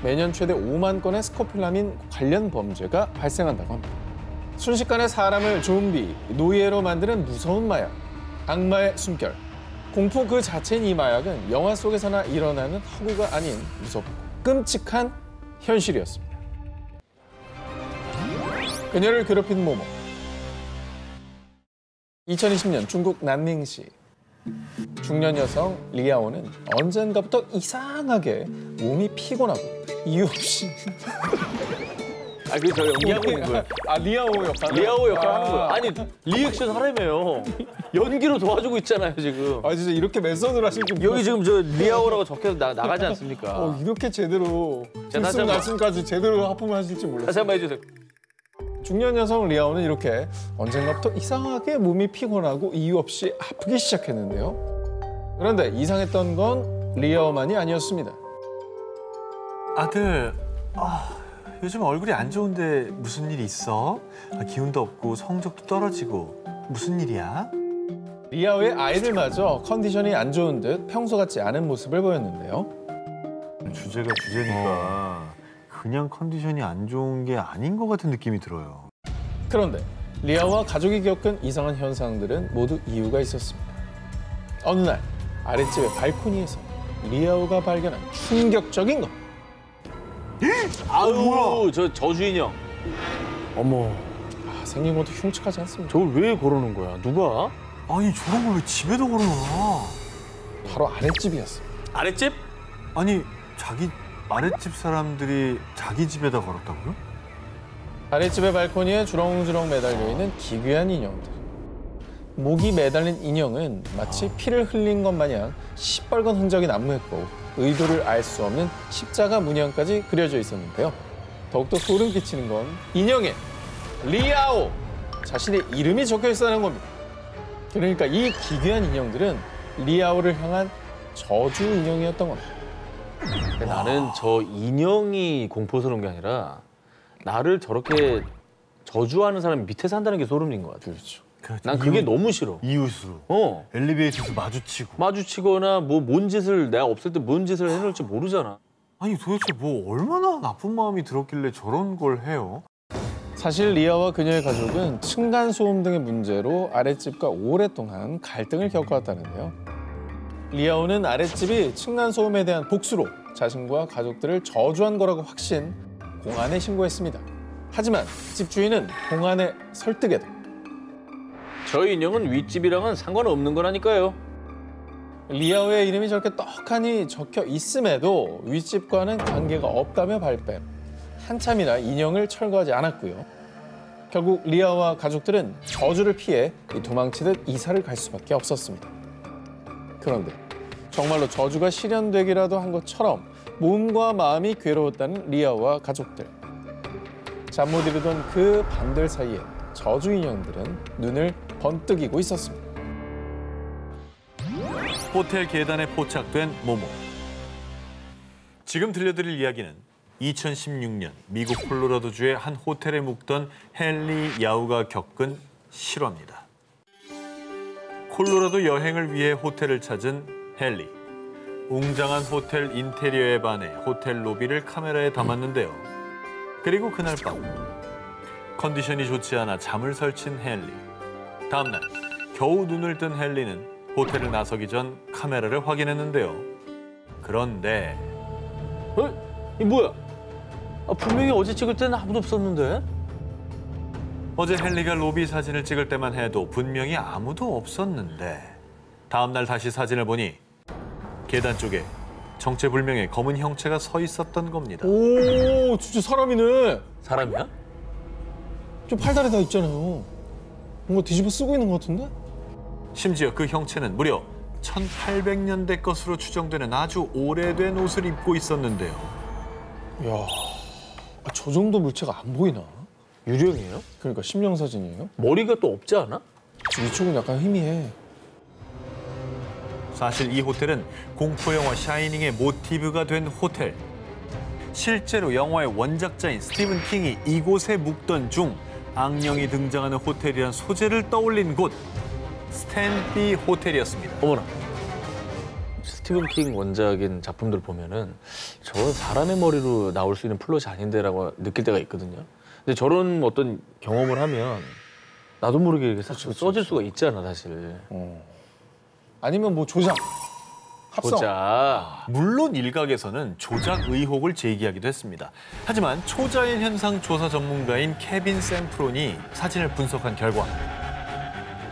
매년 최대 5만 건의 스코필라민 관련 범죄가 발생한다고 합니다. 순식간에 사람을 좀비, 노예로 만드는 무서운 마약, 악마의 숨결. 공포 그 자체인 이 마약은 영화 속에서나 일어나는 허구가 아닌 무섭고 끔찍한 현실이었습니다. 그녀를 괴롭힌 모모. 2020년 중국 난닝시. 중년 여성 리아오는 언젠가부터 이상하게 몸이 피곤하고 이유 없이 그게 저 연기하고 있는 거예요. 리아오 역할. 리아오 역할 하는 거예요. 아니 리액션 하라며요. 연기로 도와주고 있잖아요 지금. 진짜 이렇게 맨손으로 하실 줄 여기 지금 저 리아오라고 적혀서 나가지 않습니까? 이렇게 제대로 다시 말씀까지 제대로 하품을 하실 줄 몰랐어요. 다시 한번 해주세요. 중년 여성 리아오는 이렇게 언젠가부터 이상하게 몸이 피곤하고 이유 없이 아프기 시작했는데요. 그런데 이상했던 건 리아오만이 아니었습니다. 아들, 요즘 얼굴이 안 좋은데 무슨 일 있어? 기운도 없고 성적도 떨어지고 무슨 일이야? 리아오의 아이들마저 컨디션이 안 좋은 듯 평소 같지 않은 모습을 보였는데요. 주제가 주제니까 그냥 컨디션이 안 좋은 게 아닌 것 같은 느낌이 들어요. 그런데 리아오와 가족이 겪은 이상한 현상들은 모두 이유가 있었습니다. 어느 날 아랫집의 발코니에서 리아오가 발견한 충격적인 것. 아우, 저 저주인형. 어머. 생긴 것도 흉측하지 않습니까? 저걸 왜 걸어놓은 거야? 누가? 아니 저런 걸 왜 집에도 걸어놔? 바로 아랫집이었어요. 아랫집? 아니 자기 아랫집 사람들이 자기 집에다 걸었다고요? 아랫집의 발코니에 주렁주렁 매달려 있는 기괴한 인형들. 목이 매달린 인형은 마치 피를 흘린 것 마냥 시뻘건 흔적이 난무했고 의도를 알 수 없는 십자가 문양까지 그려져 있었는데요. 더욱더 소름 끼치는 건 인형에 리아오 자신의 이름이 적혀 있다는 겁니다. 그러니까 이 기괴한 인형들은 리아오를 향한 저주 인형이었던 겁니다. 나는 저 인형이 공포스러운 게 아니라 나를 저렇게 저주하는 사람이 밑에 산다는 게 소름인 것 같아. 그렇죠. 난 그게 너무 싫어. 이웃으로. 엘리베이터에서 마주치거나 뭐 뭔 짓을 내가 없을 때 뭔 짓을 해놓을지 모르잖아. 아니 도대체 뭐 얼마나 나쁜 마음이 들었길래 저런 걸 해요? 사실 리아와 그녀의 가족은 층간소음 등의 문제로 아랫집과 오랫동안 갈등을 겪어왔다는데요. 리아오는 아랫집이 층간소음에 대한 복수로 자신과 가족들을 저주한 거라고 확신, 공안에 신고했습니다. 하지만 집주인은 공안의 설득에도 저 인형은 윗집이랑은 상관없는 거라니까요. 리아오의 이름이 저렇게 떡하니 적혀 있음에도 윗집과는 관계가 없다며 발뺌. 한참이나 인형을 철거하지 않았고요. 결국 리아와 가족들은 저주를 피해 도망치듯 이사를 갈 수밖에 없었습니다. 그런데 정말로 저주가 실현되기라도 한 것처럼 몸과 마음이 괴로웠다는 리아와 가족들. 잠 못 이루던 그 밤들 사이에 저주 인형들은 눈을 번뜩이고 있었습니다. 호텔 계단에 포착된 모모. 지금 들려드릴 이야기는 2016년 미국 콜로라도주의 한 호텔에 묵던 헨리 야우가 겪은 실화입니다. 콜로라도 여행을 위해 호텔을 찾은 헨리. 웅장한 호텔 인테리어에 반해 호텔 로비를 카메라에 담았는데요. 그리고 그날 밤 컨디션이 좋지 않아 잠을 설친 헨리. 다음 날 겨우 눈을 뜬 헨리는 호텔을 나서기 전 카메라를 확인했는데요. 그런데 이 뭐야? 분명히 어제 찍을 때는 아무도 없었는데. 어제 헨리가 로비 사진을 찍을 때만 해도 분명히 아무도 없었는데 다음 날 다시 사진을 보니 계단 쪽에 정체불명의 검은 형체가 서 있었던 겁니다. 오, 진짜 사람이네. 사람이야? 좀 팔다리 다 있잖아요. 뭔가 뒤집어 쓰고 있는 것 같은데? 심지어 그 형체는 무려 1800년대 것으로 추정되는 아주 오래된 옷을 입고 있었는데요. 이야, 저 정도 물체가 안 보이나? 유령이에요? 그러니까 심령 사진이에요? 머리가 또 없지 않아? 이쪽은 약간 희미해. 사실 이 호텔은 공포 영화 샤이닝의 모티브가 된 호텔. 실제로 영화의 원작자인 스티븐 킹이 이곳에 묵던 중 악령이 등장하는 호텔이란 소재를 떠올린 곳, 스탠비 호텔이었습니다. 어머나. 스티븐 킹 원작인 작품들 보면은 저건 사람의 머리로 나올 수 있는 플롯이 아닌데라고 느낄 때가 있거든요. 근데 저런 어떤 경험을 하면 나도 모르게 이렇게 써질 수가 있잖아, 사실. 아니면 뭐 조작, 합성. 조작. 물론 일각에서는 조작 의혹을 제기하기도 했습니다. 하지만 초자연 현상 조사 전문가인 케빈 샘프론이 사진을 분석한 결과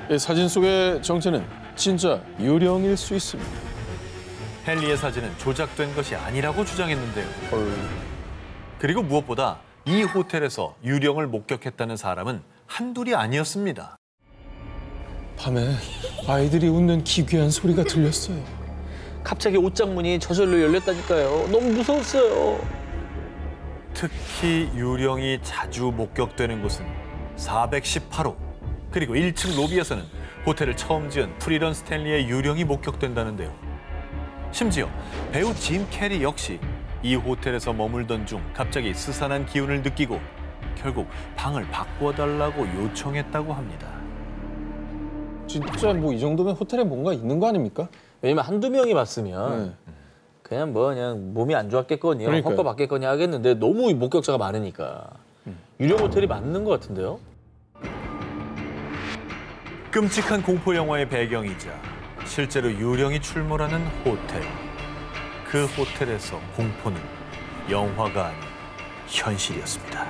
이 사진 속의 정체는 진짜 유령일 수 있습니다. 헨리의 사진은 조작된 것이 아니라고 주장했는데요. 그리고 무엇보다 이 호텔에서 유령을 목격했다는 사람은 한둘이 아니었습니다. 밤에 아이들이 웃는 기괴한 소리가 들렸어요. 갑자기 옷장문이 저절로 열렸다니까요. 너무 무서웠어요. 특히 유령이 자주 목격되는 곳은 418호. 그리고 1층 로비에서는 호텔을 처음 지은 프리런 스탠리의 유령이 목격된다는데요. 심지어 배우 짐 캐리 역시 이 호텔에서 머물던 중 갑자기 스산한 기운을 느끼고 결국 방을 바꿔달라고 요청했다고 합니다. 진짜 뭐 이 정도면 호텔에 뭔가 있는 거 아닙니까? 왜냐면 한두 명이 봤으면 그냥 몸이 안 좋았겠거니, 헛거 받겠거니 하겠는데 너무 목격자가 많으니까 유령 호텔이 맞는 것 같은데요? 끔찍한 공포 영화의 배경이자 실제로 유령이 출몰하는 호텔. 그 호텔에서 공포는 영화가 아닌 현실이었습니다.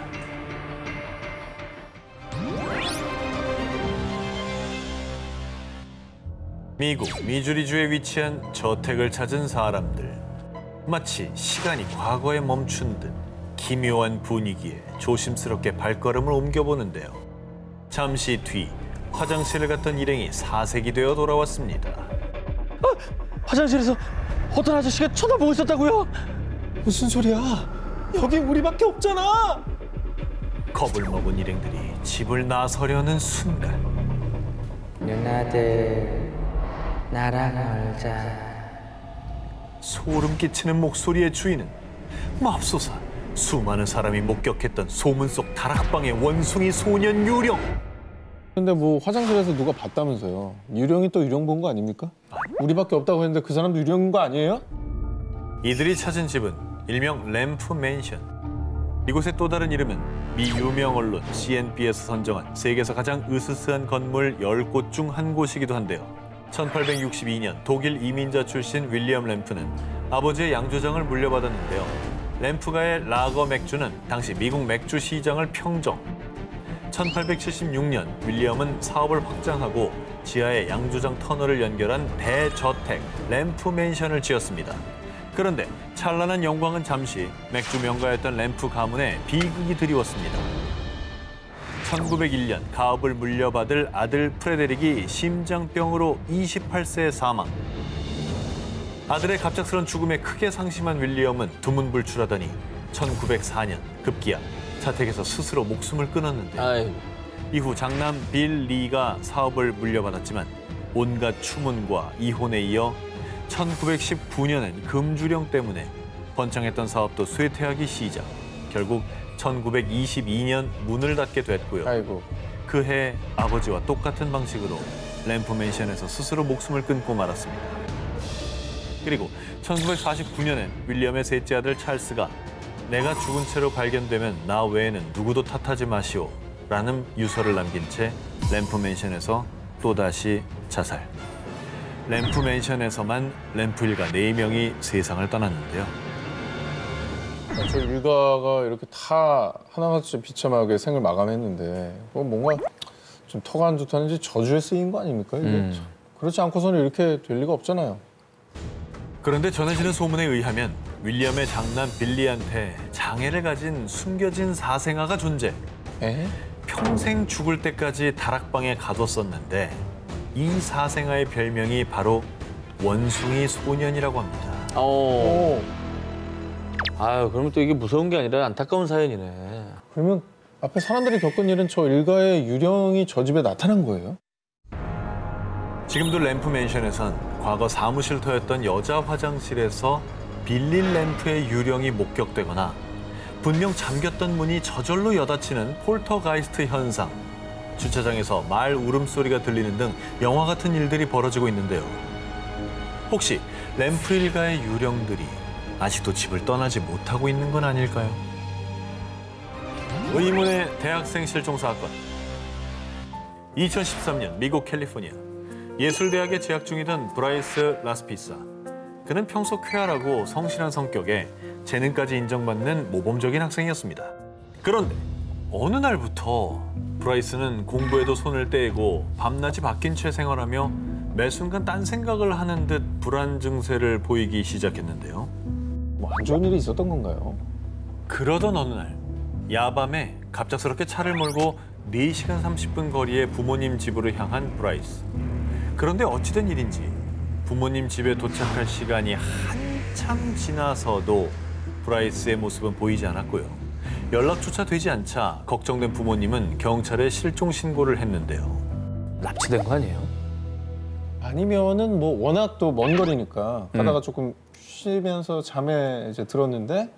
미국 미주리주에 위치한 저택을 찾은 사람들. 마치 시간이 과거에 멈춘 듯 기묘한 분위기에 조심스럽게 발걸음을 옮겨보는데요. 잠시 뒤 화장실을 갔던 일행이 사색이 되어 돌아왔습니다. 화장실에서 어떤 아저씨가 쳐다보고 있었다고요? 무슨 소리야? 여기 우리밖에 없잖아. 겁을 먹은 일행들이 집을 나서려는 순간 누나들 나랑 놀자. 소름 끼치는 목소리의 주인은 맙소사 수많은 사람이 목격했던 소문 속 다락방의 원숭이 소년 유령. 근데 뭐 화장실에서 누가 봤다면서요. 유령이 또 유령 본 거 아닙니까? 우리밖에 없다고 했는데 그 사람도 유령인 거 아니에요? 이들이 찾은 집은 일명 램프 맨션. 이곳의 또 다른 이름은 미 유명 언론 CNB에서 선정한 세계에서 가장 으스스한 건물 10곳 중 한 곳이기도 한데요. 1862년 독일 이민자 출신 윌리엄 램프는 아버지의 양조장을 물려받았는데요. 램프가의 라거 맥주는 당시 미국 맥주 시장을 평정. 1876년 윌리엄은 사업을 확장하고 지하에 양조장 터널을 연결한 대저택 램프 맨션을 지었습니다. 그런데 찬란한 영광은 잠시 맥주 명가였던 램프 가문에 비극이 드리웠습니다. 1901년 가업을 물려받을 아들 프레데릭이 심장병으로 28세에 사망. 아들의 갑작스런 죽음에 크게 상심한 윌리엄은 두문불출하더니 1904년 급기야 자택에서 스스로 목숨을 끊었는데 이후 장남 빌 리가 사업을 물려받았지만 온갖 추문과 이혼에 이어 1919년엔 금주령 때문에 번창했던 사업도 쇠퇴하기 시작. 결국 1922년 문을 닫게 됐고요. 그해 아버지와 똑같은 방식으로 램프 맨션에서 스스로 목숨을 끊고 말았습니다. 그리고 1949년엔 윌리엄의 셋째 아들 찰스가 내가 죽은 채로 발견되면 나 외에는 누구도 탓하지 마시오 라는 유서를 남긴 채 램프 맨션에서 또다시 자살. 램프 맨션에서만 램프 일가 4명이 세상을 떠났는데요. 저 일가가 이렇게 다 하나같이 비참하게 생을 마감했는데 뭔가 좀 터가 안 좋다는지 저주에 쓰인 거 아닙니까? 이게 그렇지 않고서는 이렇게 될 리가 없잖아요. 그런데 전해지는 소문에 의하면 윌리엄의 장남 빌리한테 장애를 가진 숨겨진 사생아가 존재. 평생 죽을 때까지 다락방에 가뒀었는데 이 사생아의 별명이 바로 원숭이 소년이라고 합니다. 아유, 그러면 또 이게 무서운 게 아니라 안타까운 사연이네. 그러면 앞에 사람들이 겪은 일은 저 일가의 유령이 저 집에 나타난 거예요? 지금도 램프 맨션에선 과거 사무실터였던 여자 화장실에서 빌리 램프의 유령이 목격되거나 분명 잠겼던 문이 저절로 여닫히는 폴터가이스트 현상, 주차장에서 말 울음소리가 들리는 등 영화 같은 일들이 벌어지고 있는데요. 혹시 램프 일가의 유령들이 아직도 집을 떠나지 못하고 있는 건 아닐까요? 의문의 대학생 실종 사건. 2013년 미국 캘리포니아. 예술대학에 재학 중이던 브라이스 라스피사. 그는 평소 쾌활하고 성실한 성격에 재능까지 인정받는 모범적인 학생이었습니다. 그런데 어느 날부터 브라이스는 공부에도 손을 떼고 밤낮이 바뀐 채 생활하며 매 순간 딴 생각을 하는 듯 불안 증세를 보이기 시작했는데요. 뭐 안 좋은 일이 있었던 건가요? 그러던 어느 날 야밤에 갑작스럽게 차를 몰고 4시간 30분 거리의 부모님 집으로 향한 브라이스. 그런데 어찌된 일인지 부모님 집에 도착할 시간이 한참 지나서도 브라이스의 모습은 보이지 않았고요. 연락조차 되지 않자 걱정된 부모님은 경찰에 실종 신고를 했는데요. 납치된 거 아니에요? 아니면은 뭐 워낙 또 먼 거리니까 가다가 조금 쉬면서 잠에 이제 들었는데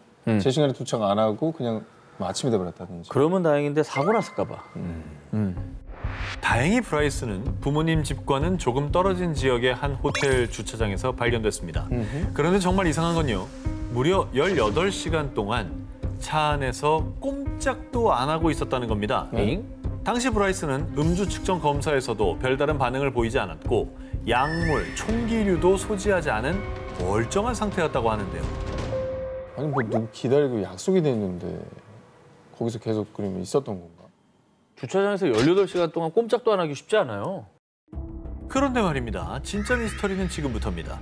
제 시간에 도착 안 하고 그냥 뭐 아침이 돼버렸다든지. 그러면 다행인데 사고 났을까 봐. 다행히 브라이스는 부모님 집과는 조금 떨어진 지역의 한 호텔 주차장에서 발견됐습니다. 그런데 정말 이상한 건요. 무려 18시간 동안 차 안에서 꼼짝도 안 하고 있었다는 겁니다. 당시 브라이스는 음주 측정 검사에서도 별다른 반응을 보이지 않았고 약물, 총기류도 소지하지 않은 멀쩡한 상태였다고 하는데요. 아니 뭐 누구 기다리고 약속이 돼 있는데 거기서 계속 그러면 있었던 건가? 주차장에서 18시간 동안 꼼짝도 안 하기 쉽지 않아요. 그런데 말입니다. 진짜 미스터리는 지금부터입니다.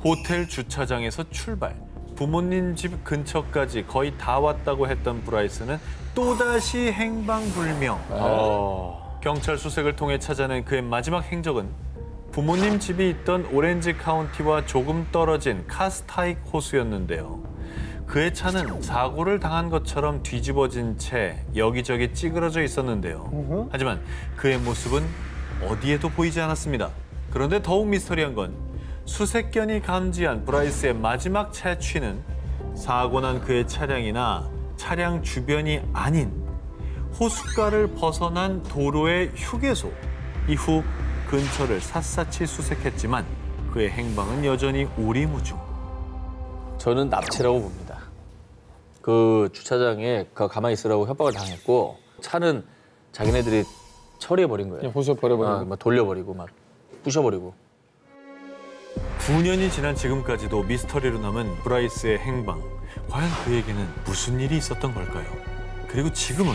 호텔 주차장에서 출발, 부모님 집 근처까지 거의 다 왔다고 했던 브라이스는 또다시 행방불명. 경찰 수색을 통해 찾아낸 그의 마지막 행적은 부모님 집이 있던 오렌지 카운티와 조금 떨어진 카스타익 호수였는데요. 그의 차는 사고를 당한 것처럼 뒤집어진 채 여기저기 찌그러져 있었는데요. 하지만 그의 모습은 어디에도 보이지 않았습니다. 그런데 더욱 미스터리한 건 수색견이 감지한 브라이스의 마지막 채취는 사고 난 그의 차량이나 차량 주변이 아닌 호숫가를 벗어난 도로의 휴게소. 이후 근처를 샅샅이 수색했지만 그의 행방은 여전히 오리무중. 저는 납치라고 봅니다. 그 주차장에 가만히 있으라고 협박을 당했고 차는 자기네들이 처리해버린 거예요. 호수에 버려버리고. 막 돌려버리고 막 부셔버리고. 9년이 지난 지금까지도 미스터리로 남은 브라이스의 행방. 과연 그에게는 무슨 일이 있었던 걸까요? 그리고 지금은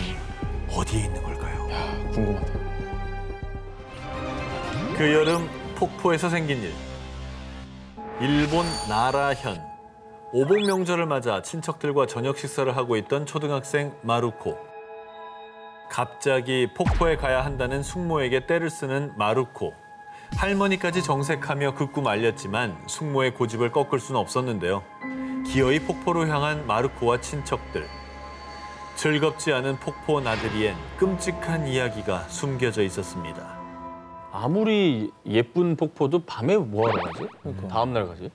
어디에 있는 걸까요? 야, 궁금하다. 그 여름 폭포에서 생긴 일. 일본 나라현. 오복 명절을 맞아 친척들과 저녁 식사를 하고 있던 초등학생 마루코. 갑자기 폭포에 가야 한다는 숙모에게 떼를 쓰는 마루코. 할머니까지 정색하며 극구 말렸지만 숙모의 고집을 꺾을 수는 없었는데요. 기어이 폭포로 향한 마루코와 친척들. 즐겁지 않은 폭포 나들이엔 끔찍한 이야기가 숨겨져 있었습니다. 아무리 예쁜 폭포도 밤에 뭐하러 가지? 다음 날 가지?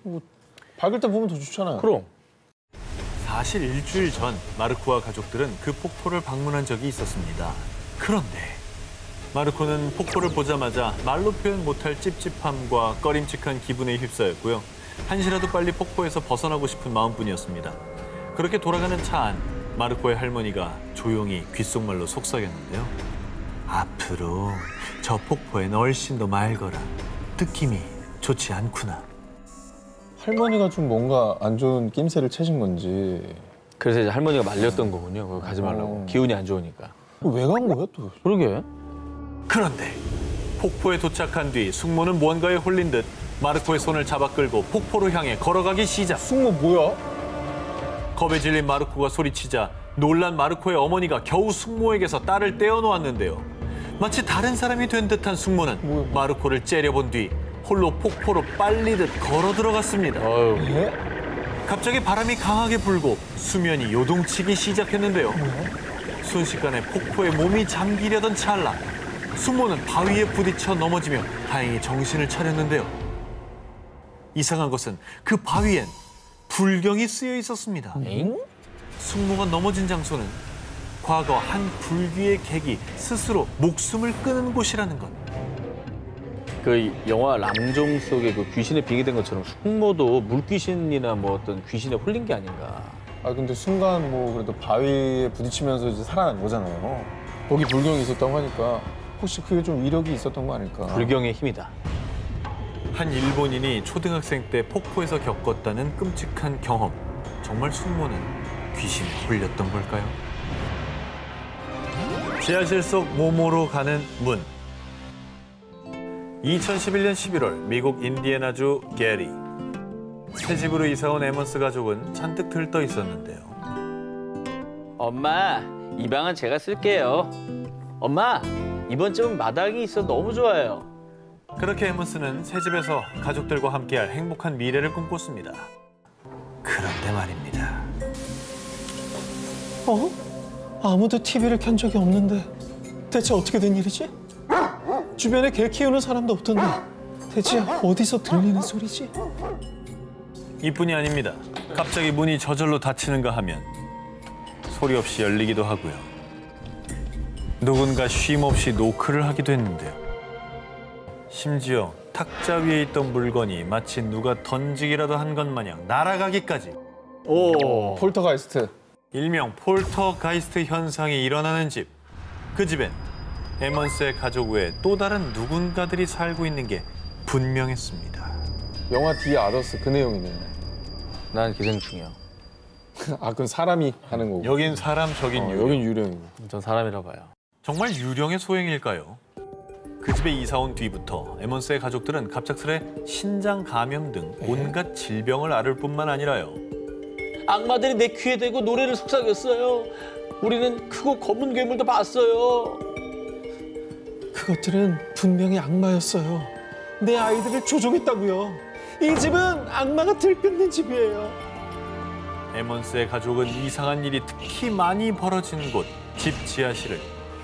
밝을 때 보면 더 좋잖아요. 그럼. 사실 일주일 전 마르코와 가족들은 그 폭포를 방문한 적이 있었습니다. 그런데 마르코는 폭포를 보자마자 말로 표현 못할 찝찝함과 꺼림칙한 기분에 휩싸였고요. 한시라도 빨리 폭포에서 벗어나고 싶은 마음뿐이었습니다. 그렇게 돌아가는 차 안, 마르코의 할머니가 조용히 귓속말로 속삭였는데요. 앞으로 저 폭포엔 훨씬 더 맑어라. 느낌이 좋지 않구나. 할머니가 좀 뭔가 안 좋은 낌새를 채신 건지. 그래서 이제 할머니가 말렸던 거군요. 그거 가지 말라고. 기운이 안 좋으니까. 왜 간 거야 또? 그러게. 그런데 폭포에 도착한 뒤 숙모는 무언가에 홀린 듯 마르코의 손을 잡아 끌고 폭포로 향해 걸어가기 시작. 숙모 뭐야? 겁에 질린 마르코가 소리치자 놀란 마르코의 어머니가 겨우 숙모에게서 딸을 떼어놓았는데요. 마치 다른 사람이 된 듯한 숙모는 마르코를 째려본 뒤 홀로 폭포로 빨리듯 걸어 들어갔습니다. 갑자기 바람이 강하게 불고 수면이 요동치기 시작했는데요. 순식간에 폭포에 몸이 잠기려던 찰나 숙모는 바위에 부딪혀 넘어지며 다행히 정신을 차렸는데요. 이상한 것은 그 바위엔 불경이 쓰여 있었습니다. 숙모가 넘어진 장소는 과거 한 불귀의 객이 스스로 목숨을 끊은 곳이라는 것. 그 영화 람종 속에 그 귀신에 빙의된 것처럼 숙모도 물귀신이나 뭐 어떤 귀신에 홀린 게 아닌가. 아 근데 순간 뭐 그래도 바위에 부딪히면서 이제 살아난 거잖아요. 거기 불경이 있었다고 하니까 혹시 그게 좀 위력이 있었던 거 아닐까? 불경의 힘이다. 한 일본인이 초등학생 때 폭포에서 겪었다는 끔찍한 경험. 정말 숙모는 귀신에 홀렸던 걸까요? 지하실 속 모모로 가는 문. 2011년 11월 미국 인디애나주 게리. 새 집으로 이사온 에먼스 가족은 잔뜩 들떠 있었는데요. 엄마, 이 방은 제가 쓸게요. 엄마, 이번 집은 마당이 있어 너무 좋아요. 그렇게 에먼스는 새 집에서 가족들과 함께할 행복한 미래를 꿈꿨습니다. 그런데 말입니다. 아무도 TV를 켠 적이 없는데 대체 어떻게 된 일이지? 주변에 개 키우는 사람도 없던데 대체 어디서 들리는 소리지? 이뿐이 아닙니다. 갑자기 문이 저절로 닫히는가 하면 소리 없이 열리기도 하고요. 누군가 쉼 없이 노크를 하기도 했는데요. 심지어 탁자 위에 있던 물건이 마치 누가 던지기라도 한 것 마냥 날아가기까지. 오, 폴터가이스트. 일명 폴터가이스트 현상이 일어나는 집. 그 집엔 에먼스의 가족 외에 또 다른 누군가들이 살고 있는 게 분명했습니다. 영화 디 아더스 그 내용이네. 난 기생충이야. 아, 그건 사람이 하는 거고. 여긴 사람, 저긴 유령. 여긴 유령이고. 전 사람이라 봐요. 정말 유령의 소행일까요? 그 집에 이사 온 뒤부터 에먼스의 가족들은 갑작스레 신장 감염 등 온갖 질병을 앓을 뿐만 아니라요. 악마들이 내 귀에 대고 노래를 속삭였어요. 우리는 크고 검은 괴물도 봤어요. 그것들은 분명히 악마였어요. 내 아이들을 조종했다고요. 이 집은 악마가 들끓는 집이에요. 에먼스의 가족은 이상한 일이 특히 많이 벌어진 곳, 집 지하실을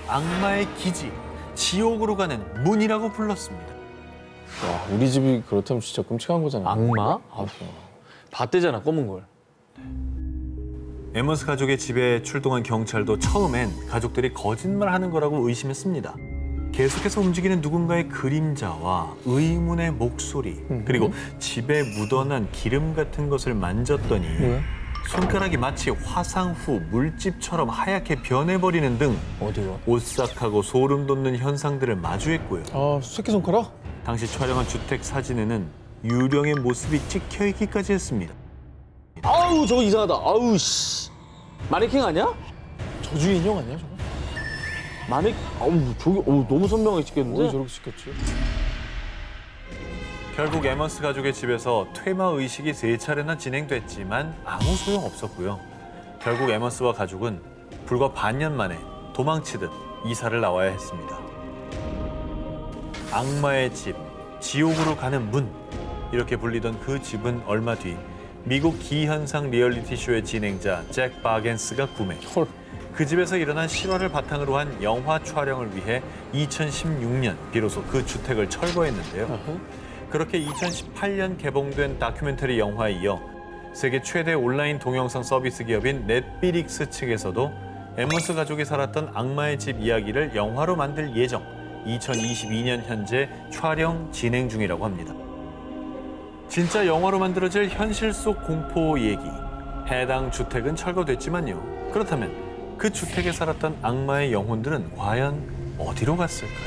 악마의 기지, 지옥으로 가는 문이라고 불렀습니다. 와, 우리 집이 그렇다면 진짜 끔찍한 거잖아요. 악마? 봤대잖아, 검은 걸. 에먼스 가족의 집에 출동한 경찰도 처음엔 가족들이 거짓말하는 거라고 의심했습니다. 계속해서 움직이는 누군가의 그림자와 의문의 목소리, 그리고 집에 묻어난 기름 같은 것을 만졌더니 손가락이 마치 화상 후 물집처럼 하얗게 변해버리는 등 오싹하고 소름 돋는 현상들을 마주했고요. 아, 새끼손가락? 당시 촬영한 주택 사진에는 유령의 모습이 찍혀있기까지 했습니다. 아우, 저거 이상하다. 아우, 씨. 마네킹 아니야? 저주 인형 아니야, 저거? 저기, 너무 선명하게 찍혔는데? 왜 저렇게 찍혔지? 결국 에먼스 가족의 집에서 퇴마 의식이 3차례나 진행됐지만 아무 소용 없었고요. 결국 에먼스와 가족은 불과 반년 만에 도망치듯 이사를 나와야 했습니다. 악마의 집, 지옥으로 가는 문, 이렇게 불리던 그 집은 얼마 뒤 미국 기현상 리얼리티 쇼의 진행자 잭 바겐스가 구매. 그 집에서 일어난 실화를 바탕으로 한 영화 촬영을 위해 2016년 비로소 그 주택을 철거했는데요. 그렇게 2018년 개봉된 다큐멘터리 영화에 이어 세계 최대 온라인 동영상 서비스 기업인 넷플릭스 측에서도 에먼스 가족이 살았던 악마의 집 이야기를 영화로 만들 예정, 2022년 현재 촬영 진행 중이라고 합니다. 진짜 영화로 만들어질 현실 속 공포 얘기. 해당 주택은 철거됐지만요. 그렇다면 그 주택에 살았던 악마의 영혼들은 과연 어디로 갔을까요?